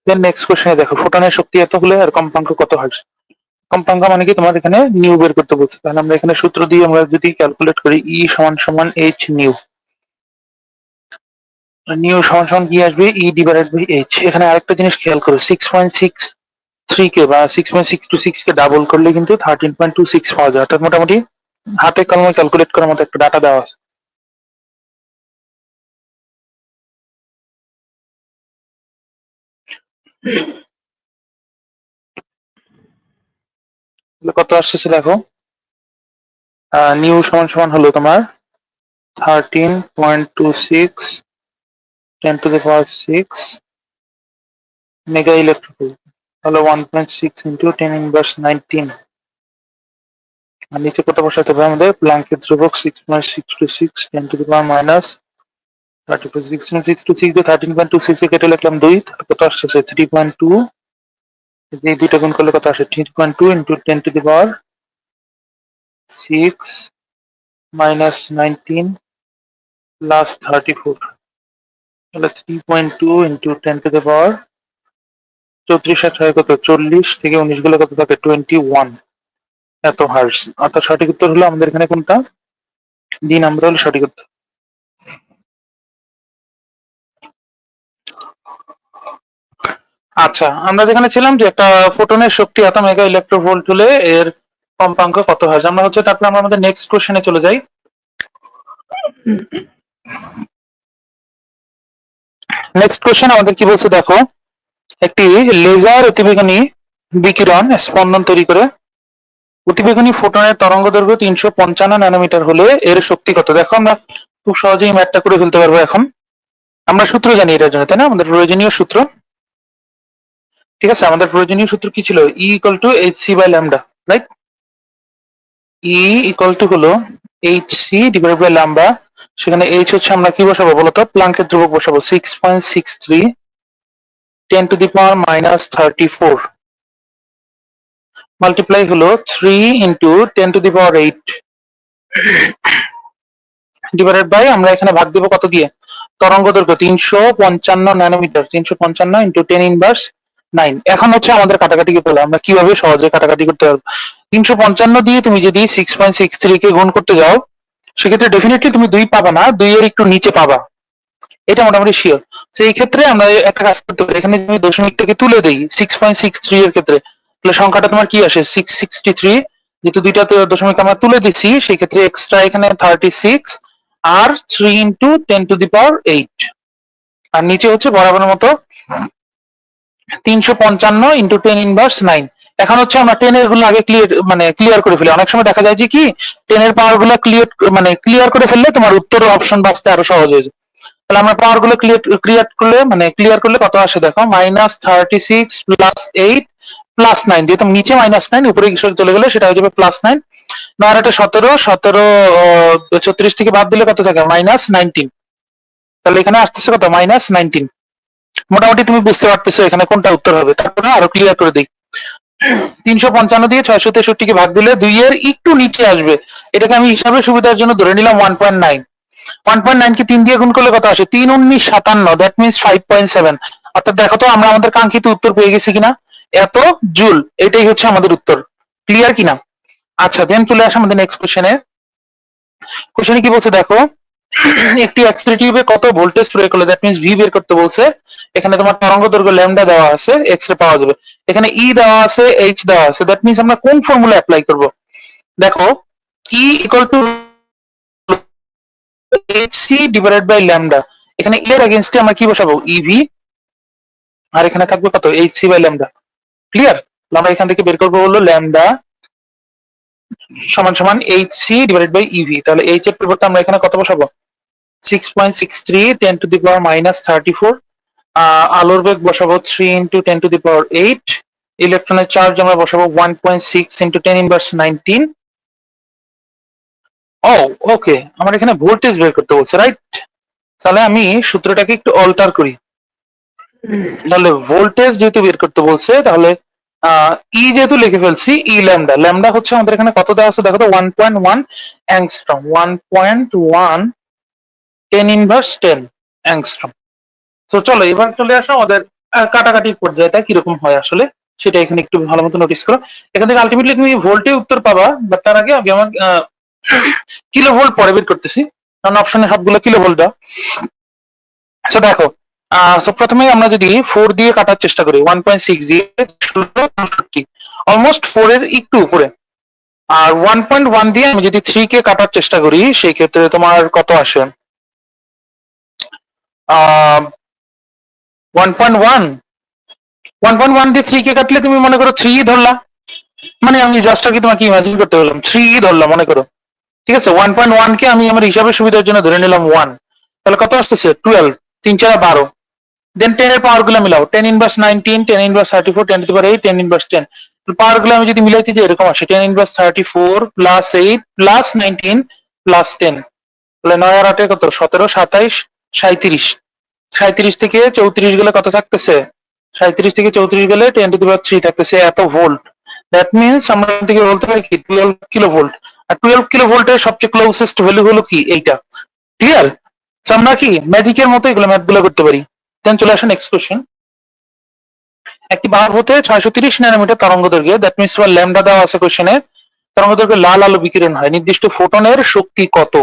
Speaker 1: দেন নেক্সট কোশ্চেনে দেখো, ফোটনের শক্তি এত হলে আর কম্পাঙ্ক কত হয়। কম্পাঙ্ক মানে কি, তোমার এখানে নিউ বের করতে বলছে, তাহলে আমরা এখানে সূত্র দিয়ে আমরা যদি ক্যালকুলেট করি ই সমান সমান এইচ নিউ, নিউ সমান সমান কি আসবে ই ডিভাইডেড বাই এইচ। এখানে আরেকটা জিনিস খেয়াল করো 6.63 কে বা 6.626 কে ডাবল করলে কিন্তু 13.26 পাওয়া যায়, অর্থাৎ মোটামুটি হাতে কলমে ক্যালকুলেট করার মতো একটা ডাটা দেওয়া আছে। কত আসছে দেখো, নিউ সমান সমান হলো তোমার 13.26 10 to the power 6 mega electronvolt, তাহলে 1.6 ইন্টু 10 ইনভার্স 19। আর নিচে কত বসাতে হবে আমাদের, প্ল্যাঙ্কের ধ্রুবক 6.626 10 to the power মাইনাস 34, 6.626 দিয়ে 13.26 এ কেটে লিখলাম 2, কত আসছে 3.2, যে দুইটা গুণ করলে কত আসে 3.2 into 10 to the power 6 minus 19 plus 34, তাহলে 3.2 ইন্টু 10 to the power 34 আর 6 কত 40 থেকে 19 গুলো কত থাকে 21 এত হার্স। অর্থাৎ সঠিক উত্তর হলো আমাদের এখানে কোনটা, ডি নাম্বার হলো সঠিক উত্তর। আচ্ছা, আমরা যেখানে ছিলাম যে একটা ফোটনের শক্তি এত মেগা ইলেকট্রোভোল্ট হলে এর কম্পাঙ্ক কত হয়, আমরা হচ্ছে তারপরে আমরা আমাদের নেক্সট কোশ্চেনে চলে যাই। নেক্সট কোশ্চেন আমাদের কি বলছে দেখো, একটি লেজার অতিবেগুনি বিকিরণ স্পন্দন তৈরি করে, অতিবেগুনি ফোটনের তরঙ্গ দৈর্ঘ্য 355 ন্যানোমিটার হলে এর শক্তি কত। দেখো আমরা খুব সহজেই ম্যাথটা করে ফেলতে পারবো। এখন আমরা সূত্র জানি এটার জন্য, তাই না, আমাদের প্রয়োজনীয় সূত্র, ঠিক আছে, আমাদের প্রয়োজনীয় সূত্র কি ছিল, E equal to H C by lambda, right. E equal to হলো H C divide by lambda, সেখানে এইচ হচ্ছে আমরা কি বসাবো বলতো, প্লাঙ্কের ধ্রুবক বসাবো 6.63 10 to the power minus 34 multiply হলো 3 into 10 to the power 8 divided by আমরা এখানে ভাগ দেবো কত দিয়ে, তরঙ্গ দৈর্ঘ্য 355 ন্যানোমিটার, 355 ইন্টু 10 ইনভার্স 9। এখন হচ্ছে আমাদের কাটাকাটি করতে হলো, আমরা কিভাবে সহজে কাটাকাটি করতে পারবো। 355 দিয়ে তুমি যদি 6.63 কে গুণ করতে যাও, সেক্ষেত্রে ডেফিনেটলি তুমি 2 পাবা না, 2 এর একটু নিচে পাবা, এটা মোটামুটি শিওর। সেই ক্ষেত্রে আমরা একটা কাজ করতে পারি, এখানে তুমি দশমিকটাকে তুলে দেই 6.63 এর ক্ষেত্রে, তাহলে সংখ্যাটা তোমার কি আসে 663, যেহেতু দুইটাতে দশমিক আমরা তুলে দিচ্ছি সেই ক্ষেত্রে এক্সট্রা এখানে 36 আর 3 ইন্টু 10 to the power 8, আর নিচে হচ্ছে বরাবরের মতো 355 ইন্টু 10 ইনভার্স 9। এখন হচ্ছে আমরা 10 এর গুলো আগে ক্লিয়ার করে ফেলি, অনেক সময় দেখা যায় যে কি 10 এর পাওয়ার গুলো ক্লিয়ার করে ফেললে তোমার উত্তর অপশন বাঁচতে আরো সহজ হয়ে যায়। তাহলে আমরা পাওয়ার গুলো ক্লিয়ার করলে কত আসে দেখো, -36 প্লাস 8 প্লাস 9, যেহেতু নিচে -9 উপরে চলে গেলে সেটা হয়ে যাবে +9, 9 আর 17 34 থেকে বাদ দিলে কত থাকে -19, তাহলে এখানে আসতেছে কত -19। মোটামুটি তুমি বুঝতে পারতেছো এখানে কোনটা উত্তর হবে। তারপরে আরো ক্লিয়ার করে দিই, 355 দিয়ে 663 কে ভাগ দিলে 2 এর একটু নিচে আসবে, এটাকে আমি হিসাবে সুবিধার জন্য ধরে নিলাম 1.9। 1.9 কে 3 দিয়ে গুণ করলে কত আসে, 3 19 57, দ্যাট মিন্স 5.7। অর্থাৎ দেখো তো আমরা আমাদের কাঙ্ক্ষিত উত্তর পেয়ে গেছি কিনা, এত জুল, এটাই হচ্ছে আমাদের উত্তর। ক্লিয়ার কিনা? আচ্ছা, দেন চলে আসে আমাদের নেক্সট কোশ্চেনে। কোশ্চেনে কি বলছে দেখো, একটি এক্স-রে টিউবে কত ভোল্টেজ প্রয়োগ করলে, দ্যাট মিন্স ভি বের করতে বলছে। এখানে তোমার তরঙ্গ দৈর্ঘ্য ল্যামডা দেওয়া আছে, এক্স-রে পাওয়া যাবে, এখানে ই দেওয়া আছে, এইচ দেওয়া আছে, দ্যাট মিন্স আমরা কোন ফর্মুলা অ্যাপ্লাই করব। দেখো E equal to H C divided by lambda, এখানে এর এগেইনস্টে আমরা কি বসাবো, ইভি, আর এখানে থাকবে কত, H C by lambda. Clear? আমরা এখান থেকে বের করবো হলো ল্যামডা সমান সমান H C divided by EV, তাহলে এইচ এর পরিবর্তে আমরা এখানে কত বসাবো 6.63 10 to the power minus 34, আলোর বেগ বসাবো 3 into 10 to the power 8, ইলেকট্রনের চার্জ আমরা বসাবো 1.6 into 10 inverse 19। ও ওকে, আমার এখানে ভোল্টেজ বের করতে বলছে, রাইট। তাহলে আমি সূত্রটাকে একটু অল্টার করি, তাহলে ভোল্টেজ যেহেতু বের করতে বলছে, তাহলে ই যেহেতু লিখে ফেলছি, ই ল্যামডা, ল্যামডা হচ্ছে আমাদের এখানে কত দেওয়া আছে দেখো তো, 1.1 অ্যাংস্ট্রম, 1.1 10 ইনভার্স 10 অ্যাংস্ট্রম। তো চলো এবার চলে আসো আমাদের কাটাকাটির পর্যায়টা কিরকম হয় আসলে, সেটা এখানে একটু ভালো মতো নোটিস করো। এখান থেকে আলটিমেটলি তুমি ভোল্টে উত্তর পাবা, বাট তার আগে আমি আমার কিলো ভোল্ট পরে বের করতেছি, কারণ অপশনে সবগুলো কিলো ভোল্ট দাও। সো দেখো, প্রথমে আমরা যদি 4 দিয়ে কাটার চেষ্টা করি, 1.6 দিয়ে 16 অলমোস্ট 4 এর একটু উপরে। আর 1.1 দিয়ে আমি যদি 3 কে কাটার চেষ্টা করি, সেই ক্ষেত্রে তোমার কত আসে? 1.1 1.1 দিয়ে 3 কে কাটলে তুমি মনে করো 3 ধরলা, মানে আমি জাস্ট আর কি তোমাকে ইমাজিন করতে বললাম, 3 ধরলাম মনে করো, ঠিক আছে। 1.1 কে আমি আমার হিসাবের সুবিধার জন্য ধরে নিলাম 1, তাহলে কত আসতেছে? 12, 3 4 12। দেন 10 এর পাওয়ার গুলো মিলাও, 10 inverse 19, 10 inverse 34, 10 to the power 8, 10 inverse 10। পাওয়ার গুলো আমি যদি মিলাইতে যাই এরকম আসে, 10 ইনভার্স 34 প্লাস 8 প্লাস 19 প্লাস 10, তাহলে 9 আর 8 কত? 17, 27, 37। 37 থেকে 34 গেলে কত থাকতেছে? 37 থেকে 34 গেলে 10 টু দি পাওয়ার 3 থাকতেছে, এত ভোল্ট। দ্যাট মিনস আমরা এখান থেকে বলতে পারি কি 12 কিলো ভোল্ট। আর 12 কিলো ভোল্টের সবচেয়ে ক্লোজেস্ট ভ্যালু হলো কি এইটা। ক্লিয়ার? আমরা কি ম্যাজিকের মতো এগুলো ম্যাথ গুলো করতে পারি। দেন চলে আসেন নেক্সট কোশ্চেন। একটি বাল্ব হতে 630 ন্যানোমিটার তরঙ্গ দৈর্ঘ্যে, দ্যাট মিনস ল্যামডা দেওয়া আছে কোশ্চেনে, তরঙ্গ দৈর্ঘ্যে লাল আলো বিকিরণ হয়, নির্দিষ্ট ফোটনের শক্তি কত?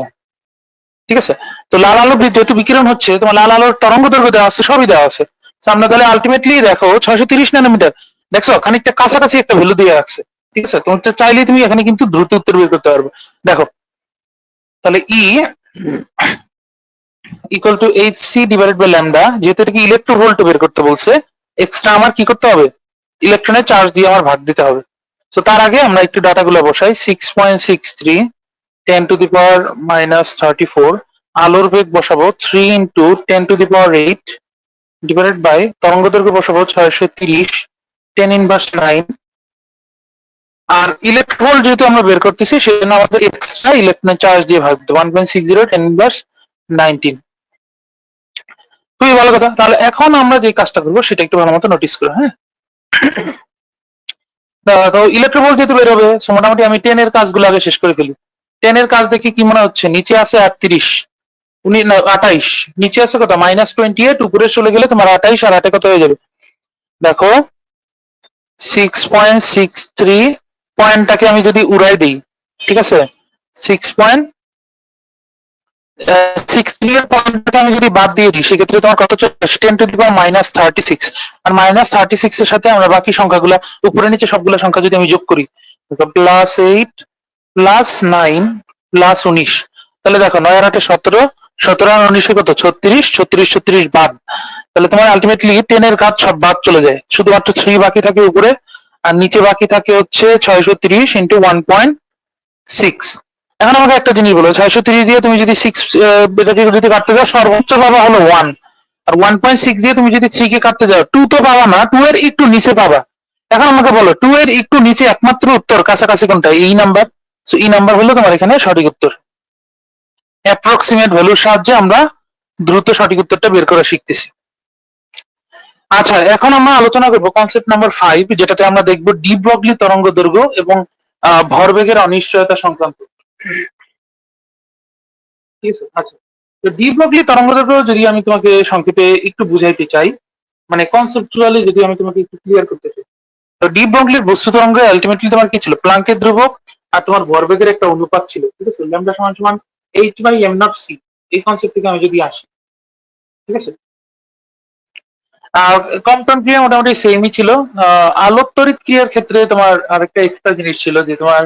Speaker 1: ঠিক আছে, তো লাল আলো যেহেতু বিকিরণ হচ্ছে, তোমার লাল আলোর তরঙ্গ দৈর্ঘ্য দেওয়া আছে, সবই দেওয়া আছে। আমরা তাহলে আলটিমেটলি দেখো 630 ন্যানোমিটার, দেখছো খানিকটা কাছাকাছি একটা ভ্যালু দিয়ে রাখছে। ঠিক আছে, তোমার চাইলে তুমি এখানে কিন্তু দ্রুত উত্তর বের করতে পারবে। দেখো তাহলে E equal to H C divided by lambda, যেহেতু এটা কি ইলেকট্রোভোল্ট বের করতে বলছে, এক্সট্রা আমার কি করতে হবে? ইলেকট্রনের চার্জ দিয়ে আমার ভাগ দিতে হবে। তো তার আগে আমরা একটু ডাটা গুলো বসাই। 6.63 10 টু দি পাওয়ার মাইনাস 34, আলোর বেগ বসাবো 3 into 10 to the power 8 divided by তরঙ্গ দৈর্ঘ্য বসাবো 630 10 ইনভার্স 9। আর ইলেকট্রন যেহেতু আমরা বের করতেছি, সেজন্য আমাদের এক্সট্রা ইলেকট্রন চার্জ দিয়ে ভাগ দিতে 1.60 10 ইনভার্স 19। খুবই ভালো কথা। তাহলে এখন আমরা যে কাজটা করবো সেটা একটু ভালো মতো নোটিস করো, হ্যাঁ। তো ইলেকট্রোভোল্ট যেহেতু বের হবে, মোটামুটি আমি 10 এর কাজগুলো আগে শেষ করে ফেলি। 10 এর কাজ দেখি কি মনে হচ্ছে? নিচে আছে 38, 28, নিচে আছে কত? -28, উপরে চলে গেলে তোমার 28 আর 8 কত হয়ে যাবে? দেখো 6.63, পয়েন্টটাকে আমি যদি উড়াই দিই, ঠিক আছে, 6.63 এর পয়েন্টটাকে আমি যদি বাদ দিয়ে দিই, সেক্ষেত্রে তোমার কত চলে আসে? 10 টু দি পাওয়ার -36। আর -36 এর সাথে আমরা বাকি সংখ্যাগুলো উপরে নিচে সবগুলো সংখ্যা যদি আমি যোগ করি, +8 +9 +19, তাহলে দেখো 9 আর 8 17, 17 আর 19 কত? 36, 36 36 বাদ। তাহলে তোমার আলটিমেটলি 10 এর কাজ সব বাদ চলে যায়, শুধুমাত্র 3 বাকি থাকে উপরে, আর নিচে বাকি থাকে হচ্ছে 630 ইন্টু 1.6। এখন আমাকে একটা জিনিস বলো, 630 দিয়ে তুমি যদি 6 এটাকে যদি কাটতে যাও, সর্বোচ্চ পাবা হলো 1। আর 1.6 দিয়ে তুমি যদি 3 কে কাটতে যাও, 2 তো পাবা না, 2 এর একটু নিচে পাবা। এখন আমাকে বলো 2 এর একটু নিচে একমাত্র উত্তর কাছাকাছি কোনটা? এই নাম্বার। সো এই নাম্বার হলো তোমার এখানে সঠিক উত্তর। অ্যাপ্রক্সিমেট ভ্যালুর সাহায্যে আমরা দ্রুত সঠিক উত্তরটা বের করা শিখতেছি। আচ্ছা, এখন আমরা আলোচনা করব কনসেপ্ট নাম্বার 5, যেটাতে আমরা দেখব ডি ব্রগলি তরঙ্গ দৈর্ঘ্য এবং ভরবেগের অনিশ্চয়তা সংক্রান্ত। ঠিক আছে, আচ্ছা, তো ডি ব্রগলি তরঙ্গ দৈর্ঘ্য যদি আমি তোমাকে সংক্ষেপে একটু বুঝাইতে চাই, মানে কনসেপচুয়ালি যদি আমি তোমাকে একটু ক্লিয়ার করতে চাই, তো ডি ব্রগলির বস্তু তরঙ্গে আলটিমেটলি তোমার কি ছিল? প্লাঙ্কের ধ্রুবক আর তোমার ভরবেগের একটা অনুপাত ছিল। ঠিক আছে, ল্যামডা সমান সমান h/m0c, এই কনসেপ্ট থেকে আমি যদি আসি, ঠিক আছে। কম্পন ক্রিয়া মোটামুটি সেমই ছিল। আলোক তড়িৎ ক্রিয়ার ক্ষেত্রে তোমার আরেকটা এক্সট্রা জিনিস ছিল, যে তোমার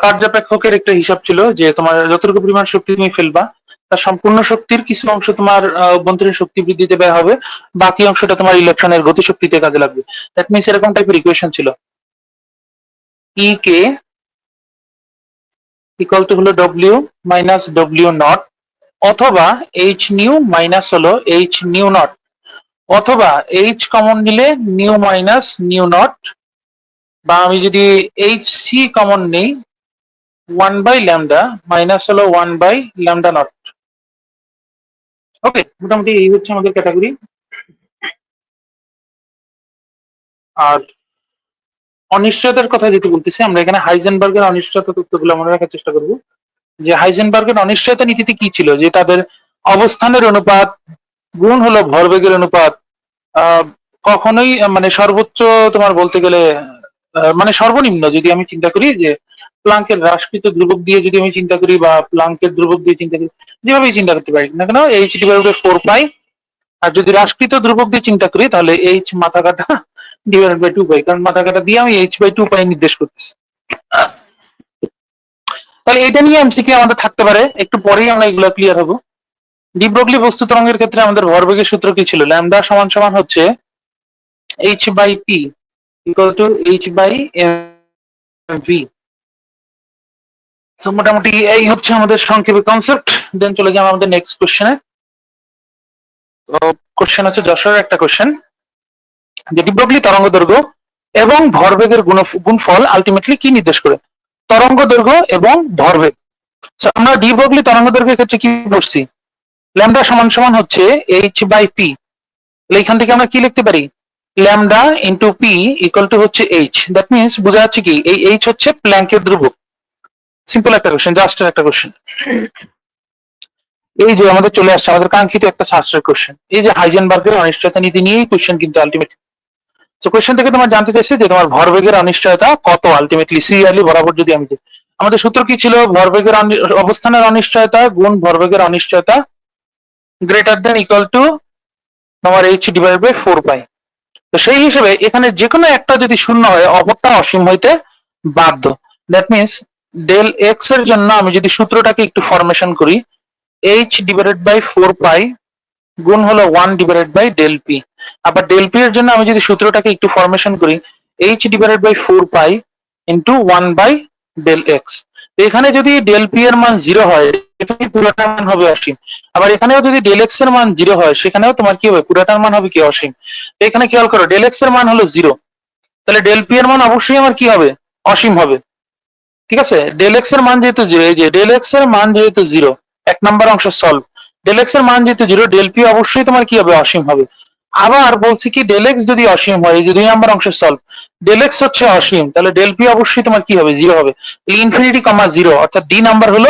Speaker 1: কার্যাপেক্ষকের একটা হিসাব ছিল, যে তোমার যতটুকু পরিমাণ শক্তি তুমি ফেলবা, তার সম্পূর্ণ শক্তির কিছু অংশ তোমার অভ্যন্তরীণ শক্তি বৃদ্ধিতে ব্যয় হবে, বাকি অংশটা তোমার ইলেকট্রনের গতিশক্তিতে কাজে লাগবে। দ্যাট মিনস এরকম টাইপের ইকুয়েশন ছিল। ই কে ইকুয়াল টু হলো ডব্লিউ মাইনাস ডব্লিউ নট, অথবা এইচ নিউ মাইনাস হলো এইচ নিউ নট, অথবা এইচ কমন নিলে নিউ মাইনাস নিউ নট, বা আমি যদি এইচ সি কমন নেই 1/λ মাইনাস হলো 1/λ নট। ওকে, মোটামুটি এই হচ্ছে আমাদের ক্যাটাগরি। আর অনিশ্চয়তার কথা যেটা বলতেছি, আমরা এখানে হাইজেনবার্গের অনিশ্চয়তা তত্ত্বগুলো মনে রাখার চেষ্টা করব। যে হাইজেনবার্গের অনিশ্চয়তা নীতিতে কি ছিল? যে তাদের অবস্থানের অনুপাত গুণ হলো ভরবেগের অনুপাত কখনোই মানে সর্বোচ্চ তোমার বলতে গেলে মানে সর্বনিম্ন যদি আমি চিন্তা করি, যে প্লাঙ্কের হ্রাসকৃত ধ্রুবক দিয়ে যদি আমি চিন্তা করি, বা প্লাঙ্কের ধ্রুবক দিয়ে চিন্তা করি, যেভাবেই চিন্তা করতে পারি না কেন, এইচ ডিভাইডেড বাই 4 পাই আর যদি হ্রাসকৃত ধ্রুবক দিয়ে চিন্তা করি তাহলে এইচ মাথা কাটা ডিভাইডেড বাই 2 পাই, কারণ মাথা কাটা দিয়ে আমি h/2 পাই নির্দেশ করতেছি। তাহলে এটা নিয়ে এমসিকিউ আমাদের থাকতে পারে, একটু পরেই আমরা এগুলো ক্লিয়ার হবো। ডি ব্রগলি বস্তু তরঙ্গের ক্ষেত্রে আমাদের ভরবেগের সূত্র কি ছিল? ল্যামডা সমান সমান হচ্ছে h/p equal to h/mv। So মোটামুটি এই হচ্ছে আমাদের সংক্ষেপে কনসেপ্ট। দেন চলে যাই আমাদের নেক্সট কোশ্চেনে। তো কোশ্চেন হচ্ছে যশোরের একটা কোশ্চেন, যে ডি ব্রগলি তরঙ্গ দৈর্ঘ্য এবং ভরবেগের গুণফল আলটিমেটলি কি নির্দেশ করে? তরঙ্গ দৈর্ঘ্য এবং ভরবেগ। আমরা ডি ব্রগলি তরঙ্গ দৈর্ঘ্যের ক্ষেত্রে কি বলছি? ল্যামডা সমান সমান হচ্ছে h/p। এখান থেকে আমরা কি লিখতে পারি? Lambda into P equal to হচ্ছে h। দ্যাট মিনস বোঝা যাচ্ছে কি এই h হচ্ছে প্ল্যাঙ্কের ধ্রুবক। সিম্পল একটা কোশ্চেন, জাস্ট একটা কোশ্চেন। এই যে আমাদের চলে আসছে আমাদের কাঙ্ক্ষিত একটা সাশ্রয় কোশ্চেন, এই যে হাইজেনবার্গের অনিশ্চয়তা নীতি নিয়েই কোশ্চেন কিন্তু আলটিমেটলি। তো কোশ্চেন থেকে তোমার জানতে চাইছে যে তোমার ভরবেগের অনিশ্চয়তা কত আলটিমেটলি সিরিয়ালি বরাবর যদি আমি দিই। আমাদের সূত্র কি ছিল? ভরবেগের অবস্থানের অনিশ্চয়তা গুণ ভরবেগের অনিশ্চয়তা গ্রেটার দেন ইকুয়াল টু তোমার h/4 পাই। তো সেই হিসেবে এখানে যে কোনো একটা যদি শূন্য হয় অপরটা অসীম হইতে বাধ্য। দ্যাট মিনস ডেল এক্স এর জন্য আমি যদি সূত্রটাকে একটু ফরমেশন করি, h/4 পাই গুণ হলো 1/del p। আবার del p এর জন্য আমি যদি সূত্রটাকে একটু ফরমেশন করি, h/4 pi into 1/del x। এখানে যদি del p এর মান 0 হয় এখানে পুরোটার মান হবে অসীম। আবার এখানেও যদি del x এর মান 0 হয় সেখানেও তোমার কি হবে? পুরোটার মান হবে কি? অসীম। তো এখানে খেয়াল করো del x এর মান হলো 0, তাহলে del p এর মান অবশ্যই আমার কি হবে? অসীম হবে। ঠিক আছে, del x এর মান যেহেতু 0, এই যে del x এর মান যেহেতু 0, এক নাম্বার অংশ সলভ। del x এর মান যেহেতু 0, del p অবশ্যই তোমার কি হবে? অসীম হবে। আবার বলছি কি del x যদি অসীম হয়, এই যে 2 নাম্বার অংশ সলভ, del x হচ্ছে অসীম, তাহলে del p অবশ্যই তোমার কি হবে? 0 হবে। ইনফিনিটি কমা 0 অর্থাৎ ডি নাম্বার হলো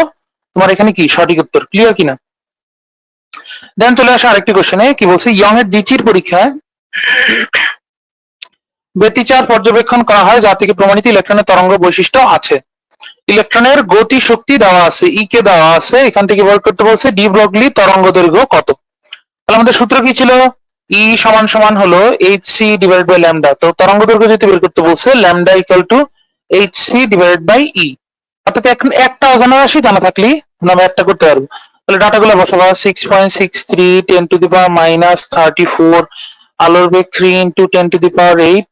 Speaker 1: তোমার এখানে কি সঠিক উত্তর। ক্লিয়ার কিনা? দেন চলে আসা আরেকটি কোশ্চেনে, কি বলছে? ইয়ং এর দ্বিচির পরীক্ষায় ব্যতিচার পর্যবেক্ষণ করা হয় যা থেকে প্রমাণিত ইলেকট্রনের তরঙ্গ বৈশিষ্ট্য আছে। ইলেকট্রনের গতি শক্তি দেওয়া আছে, ই কে দেওয়া আছে, এখান থেকে বের করতে বলছে ডি ব্রগলি তরঙ্গ দৈর্ঘ্য কত। তাহলে আমাদের সূত্র কি ছিল? ই সমান সমান হলো hc ডিভাইডেড বাই ল্যামডা। তো তরঙ্গ দৈর্ঘ্য যেহেতু বের করতে বলছে, lambda equal to hc divided by E. অর্থাৎ একটা অজানা রাশি জানা থাকলেই আমরা একটা করতে পারবো। তাহলে ডাটাগুলো বসাবো, 6.63 10⁻−34, আলোর বেগ 3 × 10⁸,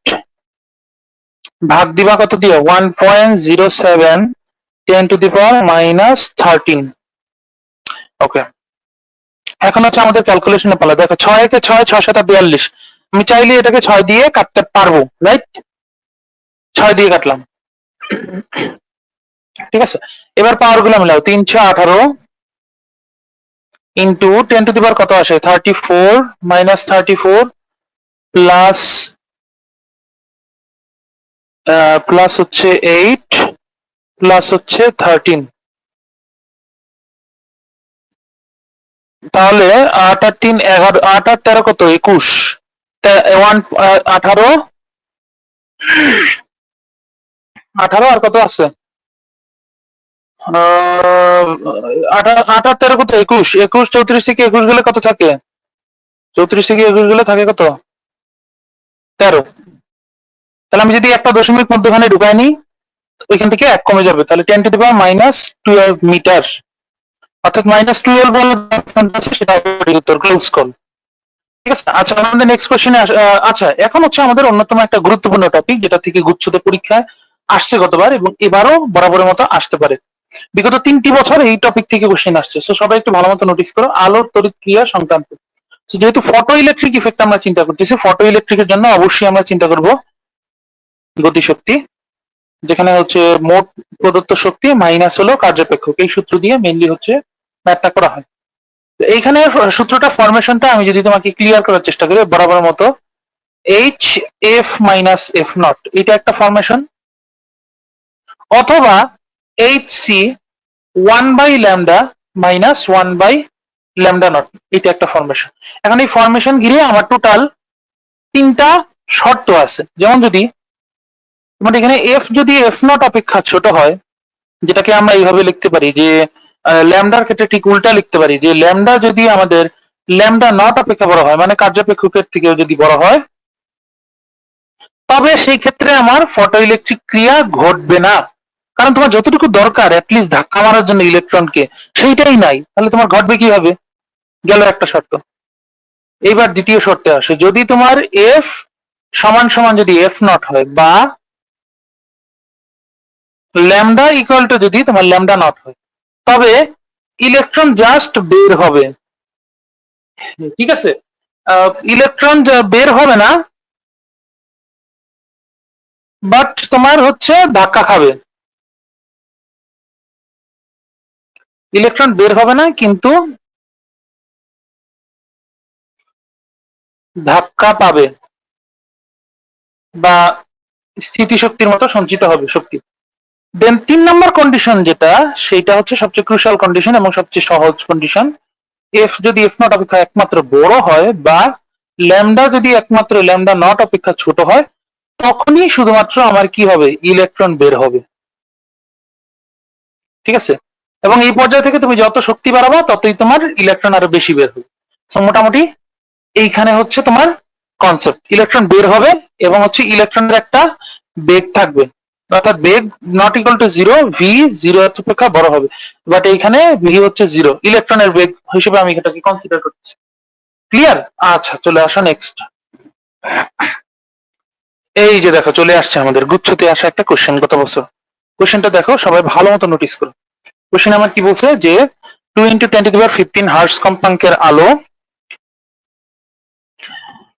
Speaker 1: ভাগ দিবা কত দিয়ে? 1.07 10⁻−13। ওকে, এখন হচ্ছে আমাদের ক্যালকুলেশনে পালা। দেখো 6 একে 6, 6 7 42। আমি চাইলে এটাকে 6 দিয়ে কাটতে পারবো, রাইট? 6 দিয়ে কাটলাম, ঠিক আছে। এবার পাওয়ার গুলো মিলাও, 318 ইন্টু 10⁻, কত আসে? 34 -34 প্লাস প্লাস হচ্ছে 8 প্লাস হচ্ছে 13। তাহলে 8 আর 3 11, 8 আর 13 কত? 21। 18 আর কত আছে? 8 আর 13 কত? 21। 21 34 থেকে 21 গেলে কত থাকে? 34 থেকে 21 গেলে থাকে কত? 13। তাহলে আমি যদি একটা দশমিক মধ্যখানে ঢুকাই নিই, ওইখান থেকে 1 কমে যাবে, তাহলে 10⁻−12 মিটার, অর্থাৎ -12 হলো সেটা উত্তর। Close call. ঠিক আছে। আচ্ছা, আমাদের নেক্সট কোশ্চেনে আচ্ছা, এখন হচ্ছে আমাদের অন্যতম একটা গুরুত্বপূর্ণ টপিক, যেটা থেকে গুচ্ছতে পরীক্ষায় আসছে গতবার এবং এবারও বরাবরের মতো আসতে পারে। বিগত 3টি বছর এই টপিক থেকে কোশ্চেন আসছে। সো সবাই একটু ভালো মতো নোটিস করো, আলোর তড়িৎ ক্রিয়া সংক্রান্ত। যেহেতু ফটো ইলেকট্রিক ইফেক্ট আমরা চিন্তা করতেছি, ফটো ইলেকট্রিকের জন্য অবশ্যই আমরা চিন্তা করব গতিশক্তি, যেখানে হচ্ছে মোট প্রদত্ত শক্তি মাইনাস হলো কার্যপেক্ষক। এই সূত্র দিয়ে মেইনলি হচ্ছে ম্যাথটা করা হয়। তো এইখানে সূত্রটা ফরমেশনটা আমি যদি তোমাকে ক্লিয়ার করার চেষ্টা করি বরাবর মতো, H F minus F not, এটা একটা ফরমেশন, অথবা এইচ সি 1/λ মাইনাস 1/λ নট, এটা একটা ফরমেশন। এখন এই ফরমেশন ঘিরে আমার টোটাল 3টা শর্ত আছে। যেমন যদি তোমার এখানে এফ যদি এফ নট অপেক্ষা ছোট হয়, যেটাকে আমরা এইভাবে লিখতে পারি যে ল্যামডার ক্ষেত্রে ঠিক উল্টা লিখতে পারি, যে ল্যামডা যদি আমাদের ল্যামডা নট অপেক্ষা বড় হয়, মানে কার্যাপেক্ষকের থেকেও যদি বড় হয়, তবে সেই ক্ষেত্রে আমার ফটো ইলেকট্রিক ক্রিয়া ঘটবে না। কারণ তোমার যতটুকু দরকার অ্যাটলিস্ট ধাক্কা মারার জন্য ইলেকট্রনকে, সেইটাই নাই, তাহলে তোমার ঘটবে কিভাবে? গেল একটা শর্ত। এইবার দ্বিতীয় শর্তে আসে, যদি তোমার এফ সমান সমান যদি এফ নট হয়, বা ল্যামডা ইকুয়াল টু যদি তোমার ল্যামডা নট হয়, তবে ইলেকট্রন জাস্ট বের হবে। ঠিক আছে, ইলেকট্রন বের হবে না, বাট তোমার হচ্ছে ধাক্কা খাবে। ইলেকট্রন বের হবে না, কিন্তু ধাক্কা পাবে, বা স্থিতিশক্তির মতো সঞ্চিত হবে শক্তি। দেন 3 নম্বর কন্ডিশন যেটা, সেটা হচ্ছে সবচেয়ে ক্রুশাল কন্ডিশন এবং সবচেয়ে সহজ কন্ডিশন। এফ যদি এফ নট অপেক্ষা একমাত্র বড় হয়, বা ল্যামডা যদি একমাত্র ল্যামডা নট অপেক্ষা ছোট হয়, তখনই শুধুমাত্র আমার কি হবে? ইলেকট্রন বের হবে। ঠিক আছে, এবং এই পর্যায় থেকে তুমি যত শক্তি বাড়াবা ততই তোমার ইলেকট্রন আরো বেশি বের হবে। মোটামুটি এইখানে হচ্ছে তোমার কনসেপ্ট, ইলেকট্রন বের হবে এবং হচ্ছে ইলেকট্রনের একটা বেগ থাকবে, অর্থাৎ বেগ not equal to zero, V zero অপেক্ষা বড় হবে, বাট এইখানে ভি হচ্ছে জিরো, ইলেকট্রনের বেগ হিসেবে আমি এটাকে কনসিডার করতেছি। ক্লিয়ার? আচ্ছা, চলে আসো নেক্সট। এই যে দেখো চলে আসছে আমাদের গুচ্ছতে আসা একটা কোশ্চেন গত বছর। কোশ্চেনটা দেখো, সবাই ভালো মতো নোটিস করো। কোশ্চেন আমার কি বলছে যে 2 × 10⁻15 হার্টজ কম্পাঙ্কের আলো,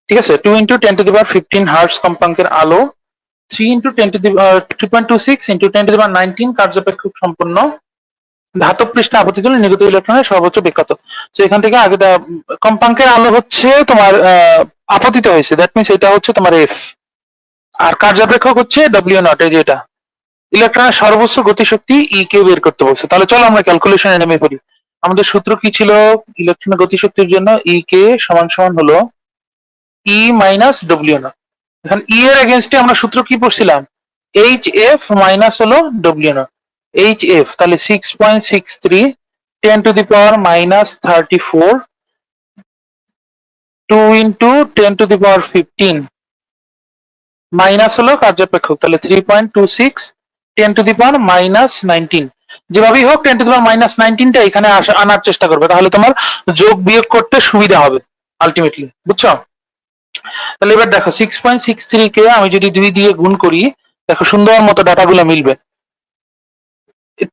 Speaker 1: ঠিক আছে, 2 × 10⁻15 হার্টজ কম্পাঙ্কের আলো 3 × 3.26 × 10⁻19 কার্যপেক্ষক সম্পন্ন ধাতব পৃষ্ঠে আপতিত নির্গত ইলেকট্রনের সর্বোচ্চ বেগ কত? তো এখান থেকে আগে কম্পাঙ্কের আলো হচ্ছে তোমার আপতিত হয়েছে, দ্যাট মিনস এটা হচ্ছে তোমার এফ, আর কার্যাপেক্ষক হচ্ছে ডব্লিউ নট, এই যে এটা। ইলেকট্রনের সর্বোচ্চ গতিশক্তি ই কে বের করতে বলছে, তাহলে চলো আমরা ক্যালকুলেশনে নেমে পড়ি। আমাদের সূত্র কি ছিল ইলেকট্রনের গতিশক্তির জন্য? ই কে সমান সমান হলো ই মাইনাস ডব্লিউ নট। এখন ই এর এগেনস্টে আমরা সূত্র কি পড়ছিলাম? এইচ এফ মাইনাস হলো ডব্লিউ নট। এইচ এফ তাহলে 6.63 10⁻−34 2 × 10⁻15 মাইনাস হলো কার্যপেক্ষক, তাহলে 3.26 10⁻−19। যেভাবেই হোক 10⁻−19টা এখানে আনার চেষ্টা করবে, তাহলে তোমার যোগ বিয়োগ করতে সুবিধা হবে আলটিমেটলি, বুঝছো? তাহলে এবার দেখো 6.63 কে আমি যদি 2 দিয়ে গুণ করি, দেখো সুন্দর মতো ডাটাগুলো মিলবে।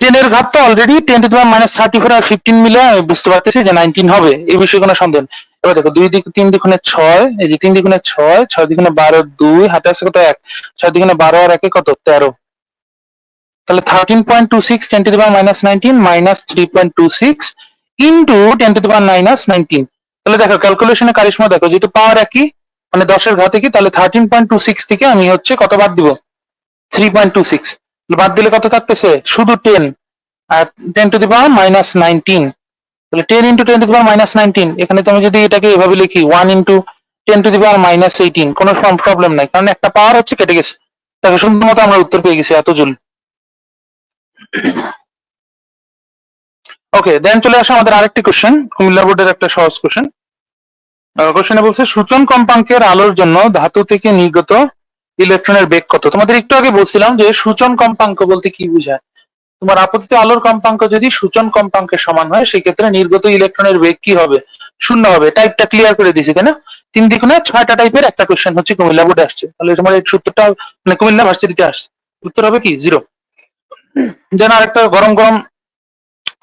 Speaker 1: 10 এর ঘাত তো অলরেডি 10⁻−34 আর 15 মিলে আমি বুঝতে পারতেছি যে 19 হবে, এই বিষয়ে কোনো সন্দেহ নেই। এবার দেখো 2 দিক 3 দ্বিগুণে 6, এই যে 3 দ্বিগুণে 6, 6 দ্বিগুণে 12, 2 হাতে আছে কত 1, 6 দ্বিগুণে 12 আর 1 কত 13, তাহলে 13.26 10⁻−19 মাইনাস 3.26 ইন্টু 10⁻−19। তাহলে দেখো ক্যালকুলেশনে কারিশমা দেখো, যেহেতু পাওয়ার একই মানে 10 এর ঘাতে কি, তাহলে 13.26 থেকে আমি হচ্ছে কত বাদ দিব? 3.26 বাদ দিলে কত থাকতেছে? শুধু 10 আর 10⁻−19, তাহলে 10 × 10⁻−19। এখানে তুমি যদি এটাকে এভাবে লিখি 1 × 10⁻−18, কোনো প্রবলেম নাই, কারণ একটা পাওয়ার হচ্ছে কেটে গেছে। দেখো সুন্দর মতো আমরা উত্তর পেয়ে গেছি, এত জল। ওকে, দেন চলে আসে আমাদের আরেকটি কোশ্চেন, কুমিল্লা বোর্ডের একটা সহজ কোশ্চেন। কোশ্চেনে বলছে সূচন কম্পাঙ্কের আলোর জন্য ধাতু থেকে নির্গত ইলেকট্রনের বেগ কত? তোমাদের একটু আগে বলছিলাম যে সূচন কম্পাঙ্ক বলতে কি বোঝায়। তোমার আপতিত আলোর কম্পাঙ্ক যদি সূচন কম্পাঙ্কের সমান হয়, সেক্ষেত্রে নির্গত ইলেকট্রনের বেগ কি হবে? শূন্য হবে। টাইপটা ক্লিয়ার করে দিয়েছি, তাই না? 3 দ্বিগুণে 6টা টাইপের একটা কোশ্চেন হচ্ছে কুমিল্লা বোর্ডে আসছে, তাহলে তোমার এই সূত্রটা মানে কুমিল্লা ভার্সিটিতে আসছে, উত্তর হবে কি 0। যেন আরেকটা গরম গরম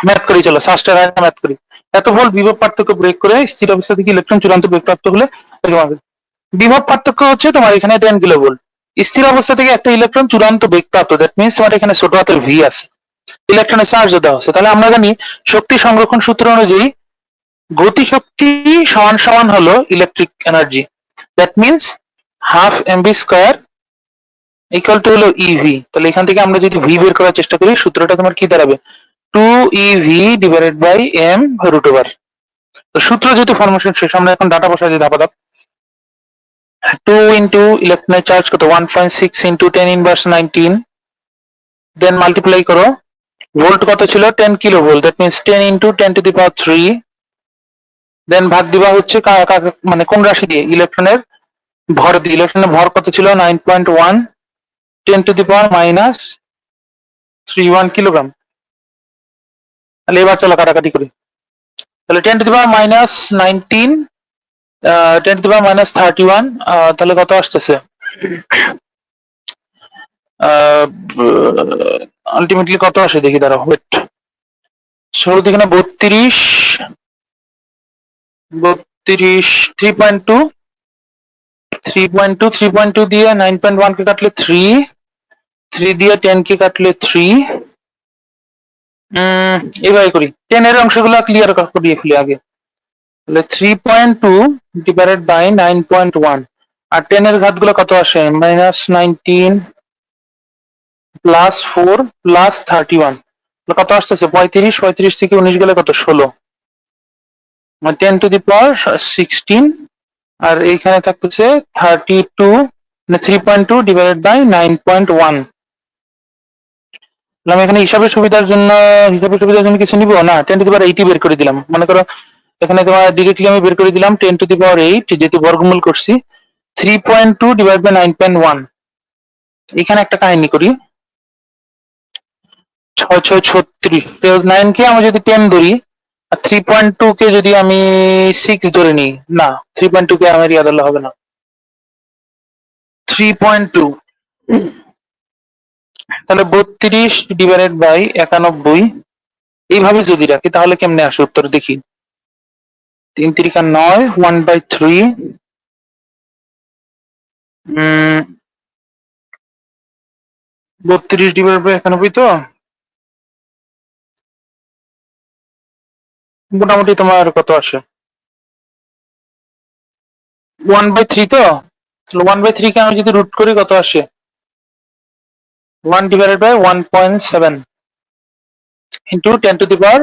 Speaker 1: ম্যাথ করি, চলো সাস্টার ম্যাথ করি। এত ভোল্ট বিভব পার্থক্য ব্রেক করে স্থির অবস্থা থেকে ইলেকট্রন চূড়ান্ত বেগ প্রাপ্ত হলে বিভব পার্থক্য হচ্ছে তোমার এখানে 10 কিলোভোল্ট। স্থির অবস্থা থেকে একটা ইলেকট্রন চূড়ান্ত বেগ প্রাপ্ত, দ্যাট মিনস তোমার এখানে ছোট হাতের ভি আছে, ইলেকট্রনের চার্জ দেওয়া আছে। তাহলে আমরা জানি শক্তি সংরক্ষণ সূত্র অনুযায়ী গতি শক্তি সমান সমান হলো electric energy, that means half MV square equal to হলো ইভি। তাহলে এখান থেকে আমরা যদি ভি বের করার চেষ্টা করি, সূত্রটা তোমার কি দাঁড়াবে? 2ev/m√over। তো সূত্র যেহেতু ফরমেশন শেষ, আমরা এখন ডাটা বসাই দিই ধাপা ধাপ। 2 × ইলেকট্রনের চার্জ কত? 1.6 × 10⁻19, দেন মাল্টিপ্লাই করো। ভোল্ট কত ছিল? 10 কিলোভোল্ট, দ্যাট মিনস 10 × 10⁻³ দেন ভাগ দিবা হচ্ছে মানে কোন রাশি দিয়ে, ইলেকট্রনের ভর দিয়ে। ইলেকট্রনের ভর কত ছিল, 9.1 10⁻³ কিলোগ্রাম। তাহলে এবার চলো কাটাকাটি করি। তাহলে 10⁻19 10⁻31, তাহলে কত আসতেছে, আলটিমেটলি কত আসে দেখি, দাঁড়াও ওয়েট। শুরু থেকে না 32 3.2 3.2 দিয়ে 9.1 কে কাটলে 3 দিয়ে 10 কে কাটলে 3। এইভাবে করি, 10 এর অংশগুলো ক্লিয়ার করিয়ে ফেলি আগে। তাহলে 3.2 ডিভাইডেড বাই 9.1, আর 10 এর ঘাতগুলো কত আসে, -19 +4 +31, কত আসতেছে 35। 35 থেকে 19 গেলে কত, 16, 10⁻16। আর এইখানে থাকতেছে 32, মানে 3.2 ডিভাইডেড বাই 9.1। আমি এখানে হিসাবের সুবিধার জন্য কিছু নিব না, 10⁻80 বের করে দিলাম। মনে করো এখানে তোমার ডিরেক্টলি আমি বের করে দিলাম 10⁻8, যেহেতু বর্গমূল করছি। 3.2 ডিভাইড বাই 9.1। এখানে একটা কাহিনী করি, 6 6 36, 9 কে আমি যদি 10 ধরি, আর 3.2 কে যদি আমি 6 ধরে নিই, না 3.2 কে আমার ইয়াদ হবে না, 3.2, তাহলে 32 ডিভাইডেড বাই 91। এইভাবে যদি রাখি তাহলে কেমনে আসে উত্তর দেখি। 3 3 9, 1/3, 32 ডিভাইড বাই 91, তো মোটামুটি তোমার কত আসে, 1/3, তো 1/3 কে আমি যদি রুট করি কত আসে, 1 ডিভাইডেড বাই 1.7 ইন্টু 10⁸।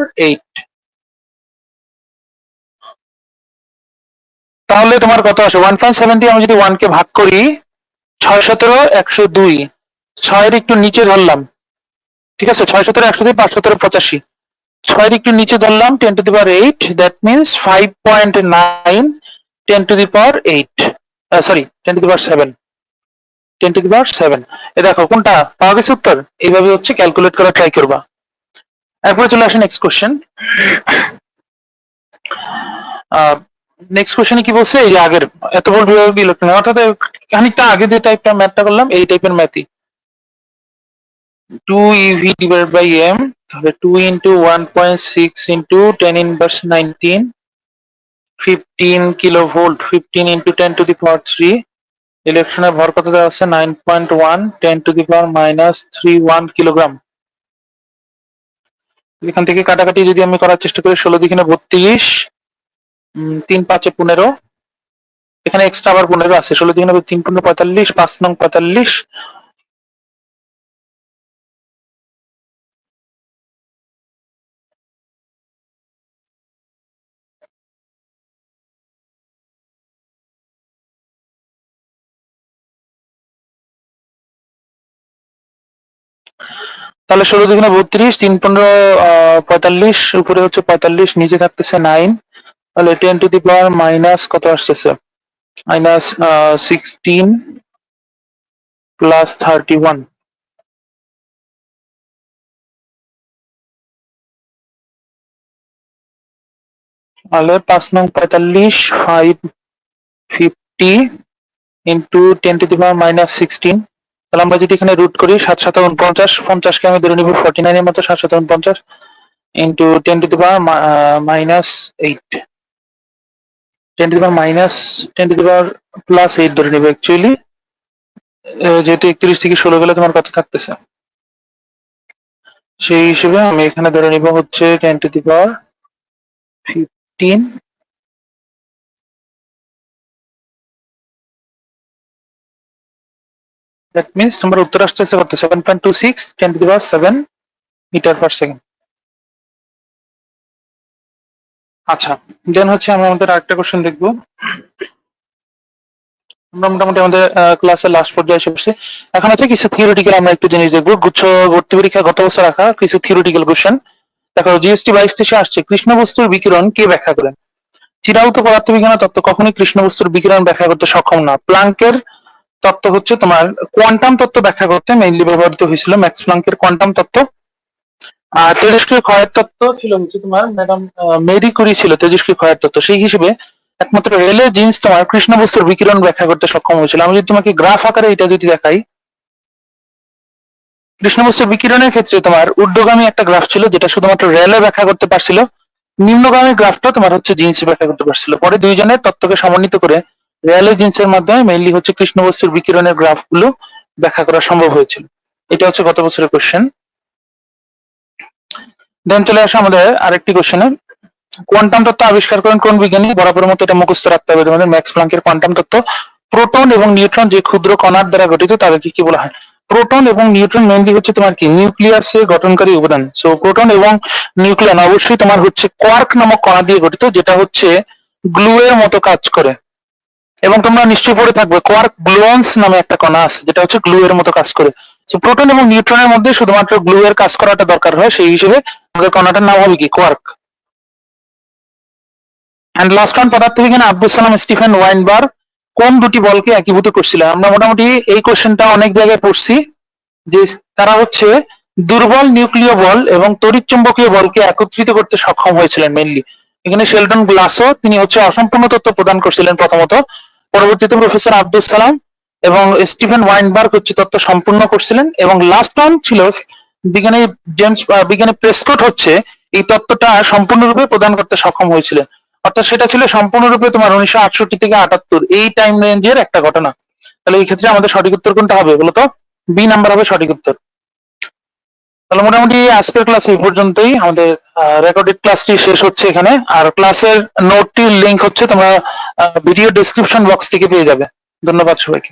Speaker 1: তাহলে তোমার কত আসে, 1.7 দিয়ে আমি যদি 1 কে ভাগ করি, 6 17 102, 6 এর একটু নিচে ধরলাম, ঠিক আছে, 6 17 102, 5 17 85, 6 এর একটু নিচে ধরলাম 10⁸, দ্যাট মিনস 5.9 10⁸, সরি 10⁷, 10⁷। এ দেখো কোনটা পাওয়া গেছে উত্তর। এইভাবে হচ্ছে ক্যালকুলেট করা ট্রাই করবা। এরপরে চলে আসে নেক্সট কোশ্চেন। নেক্সট কোশ্চেনে কি বলছে, এই যে আগের এত বড় ইলেকট্রন, অর্থাৎ খানিকটা আগে যে টাইপটা ম্যাথটা করলাম এই টাইপের ম্যাথই। 2 eV divided by m, তাহলে 2 into 1.6 into 10⁻19, 15 কিলোভোল্ট, 15 into 10⁻3। ইলেকট্রনের ভর কত দেওয়া আছে, 9.1 10⁻31 কিলোগ্রাম। এখান থেকে কাটাকাটি যদি আমি করার চেষ্টা করি, 16 দিকে 32, 3 5 15, এখানে এক্সট্রা আবার 15 আছে, 16 দিকে 3 15 45, 5 নং 45। তাহলে 16 দিকে 32, 3 15 45, উপরে হচ্ছে 45, নিচে থাকতেছে 9, তাহলে 10⁻⁻ কত আসতেছে, -16 +31। তাহলে 5 নং 45, 550 ইন্টু 10⁻16। তাহলে আমরা যদি এখানে রুট করি 7 7 49, 50 কে আমি ধরে নিব 49 এর মতো, 7 7 49 ইন্টু 10⁻⁻8, 10⁻+8 ধরে নিব অ্যাকচুয়ালি, যেহেতু 31 থেকে 16 গেলে তোমার কত থাকতেছে, সেই হিসেবে আমি এখানে ধরে নিব হচ্ছে 10⁻15। দ্যাট মিনস তোমার উত্তর আসতেছে কত, 7.26 10⁻7 মিটার পার সেকেন্ড। আচ্ছা, দেন হচ্ছে আমরা আমাদের আরেকটা কোশ্চেন দেখবো। আমরা মোটামুটি আমাদের ক্লাসের লাস্ট পর্যায়ে এসে বসছি। এখন হচ্ছে কিছু থিওরিটিক্যাল আমরা একটু জিনিস দেখবো। গুচ্ছ ভর্তি পরীক্ষা গত বছর রাখা কিছু থিওরিটিক্যাল কোশ্চেন। দেখো জিএসটি 22 আসছে, কৃষ্ণ বস্তুর বিকিরণ কে ব্যাখ্যা করেন। চিরায়ত পদার্থবিজ্ঞানের তত্ত্ব কখনোই কৃষ্ণ বস্তুর বিকিরণ ব্যাখ্যা করতে সক্ষম না। প্লাঙ্কের তত্ত্ব হচ্ছে তোমার কোয়ান্টাম তত্ত্ব ব্যাখ্যা করতে মেইনলি ব্যবহৃত হয়েছিল, ম্যাক্স প্লাঙ্কের কোয়ান্টাম তত্ত্ব। আর তেজস্ক্রিয় ক্ষয়ের তত্ত্ব ছিল হচ্ছে তোমার ম্যাডাম মেরি কুরি ছিল তেজস্ক্রিয় ক্ষয়ের তত্ত্ব। সেই হিসেবে একমাত্র রেলে জিন্স তোমার কৃষ্ণ বস্তুর বিকিরণ ব্যাখ্যা করতে সক্ষম হয়েছিল। আমি যদি তোমাকে গ্রাফ আকারে এটা যদি দেখাই, কৃষ্ণ বস্তুর বিকিরণের ক্ষেত্রে তোমার ঊর্ধ্বগামী একটা গ্রাফ ছিল যেটা শুধুমাত্র রেলে ব্যাখ্যা করতে পারছিল, নিম্নগামী গ্রাফটা তোমার হচ্ছে জিন্স ব্যাখ্যা করতে পারছিল। পরে দুইজনের তত্ত্বকে সমন্বিত করে রেলে জিন্সের মাধ্যমে মেইনলি হচ্ছে কৃষ্ণ বস্তুর বিকিরণের গ্রাফ গুলো ব্যাখ্যা করা সম্ভব হয়েছিল। এটা হচ্ছে গত বছরের কোশ্চেন। দেন চলে আসে আমাদের আরেকটি কোশ্চেনে, কোয়ান্টাম তত্ত্ব আবিষ্কার করেন কোন বিজ্ঞানী? বরাবর মতো এটা মুখস্থ রাখতে হবে তোমাদের, ম্যাক্স প্লাঙ্কের কোয়ান্টাম তত্ত্ব। প্রোটন এবং নিউট্রন যে ক্ষুদ্র কণার দ্বারা গঠিত তাদেরকে কি বলা হয়? প্রোটন এবং নিউট্রন মেইনলি হচ্ছে তোমার কি নিউক্লিয়াসে গঠনকারী উপাদান। সো প্রোটন এবং নিউক্লিয়ন অবশ্যই তোমার হচ্ছে কোয়ার্ক নামক কণা দিয়ে গঠিত, যেটা হচ্ছে গ্লু এর মতো কাজ করে। এবং তোমরা নিশ্চয়ই পড়ে থাকবে কোয়ার্ক গ্লুয়ন্স নামে একটা কণা আছে যেটা হচ্ছে গ্লু এর মতো কাজ করে। সো প্রোটন এবং নিউট্রনের মধ্যে শুধুমাত্র গ্লু এর কাজ করাটা দরকার হয়, সেই হিসেবে আমাদের কণাটার নাম হবে কি কোয়ার্ক। এন্ড লাস্ট ওয়ান, পদার্থবিজ্ঞানী আব্দুল সালাম স্টিফেন ওয়াইনবার্গ কোন দুটি বলকে একীভূত করছিলেন? আমরা মোটামুটি এই কোশ্চেনটা অনেক জায়গায় পড়ছি, যে তারা হচ্ছে দুর্বল নিউক্লিয় বল এবং তড়িৎচুম্বকীয় বলকে একত্রিত করতে সক্ষম হয়েছিলেন মেইনলি। এখানে শেলডন গ্লাসও তিনি হচ্ছে অসম্পূর্ণ তত্ত্ব প্রদান করছিলেন প্রথমত, পরবর্তীতে প্রফেসর আব্দুল সালাম এবং স্টিফেন ওয়াইনবার্গ হচ্ছে তত্ত্ব সম্পূর্ণ করছিলেন, এবং লাস্ট ওয়ান ছিল বিজ্ঞানী বিজ্ঞানী প্রেসকট হচ্ছে এই তত্ত্বটা সম্পূর্ণরূপে প্রদান করতে সক্ষম হয়েছিলেন। অর্থাৎ সেটা ছিল সম্পূর্ণরূপে তোমার 1968 থেকে 78 এই টাইম রেঞ্জের একটা ঘটনা। তাহলে এই ক্ষেত্রে আমাদের সঠিক উত্তর কোনটা হবে বলতো? বি নাম্বার হবে সঠিক উত্তর। তাহলে মোটামুটি আজকের ক্লাস এই পর্যন্তই, আমাদের রেকর্ডেড ক্লাসটি শেষ হচ্ছে এখানে। আর ক্লাসের নোটটির লিংক হচ্ছে তোমরা ভিডিও ডেসক্রিপশন বক্স থেকে পেয়ে যাবে। ধন্যবাদ সবাইকে।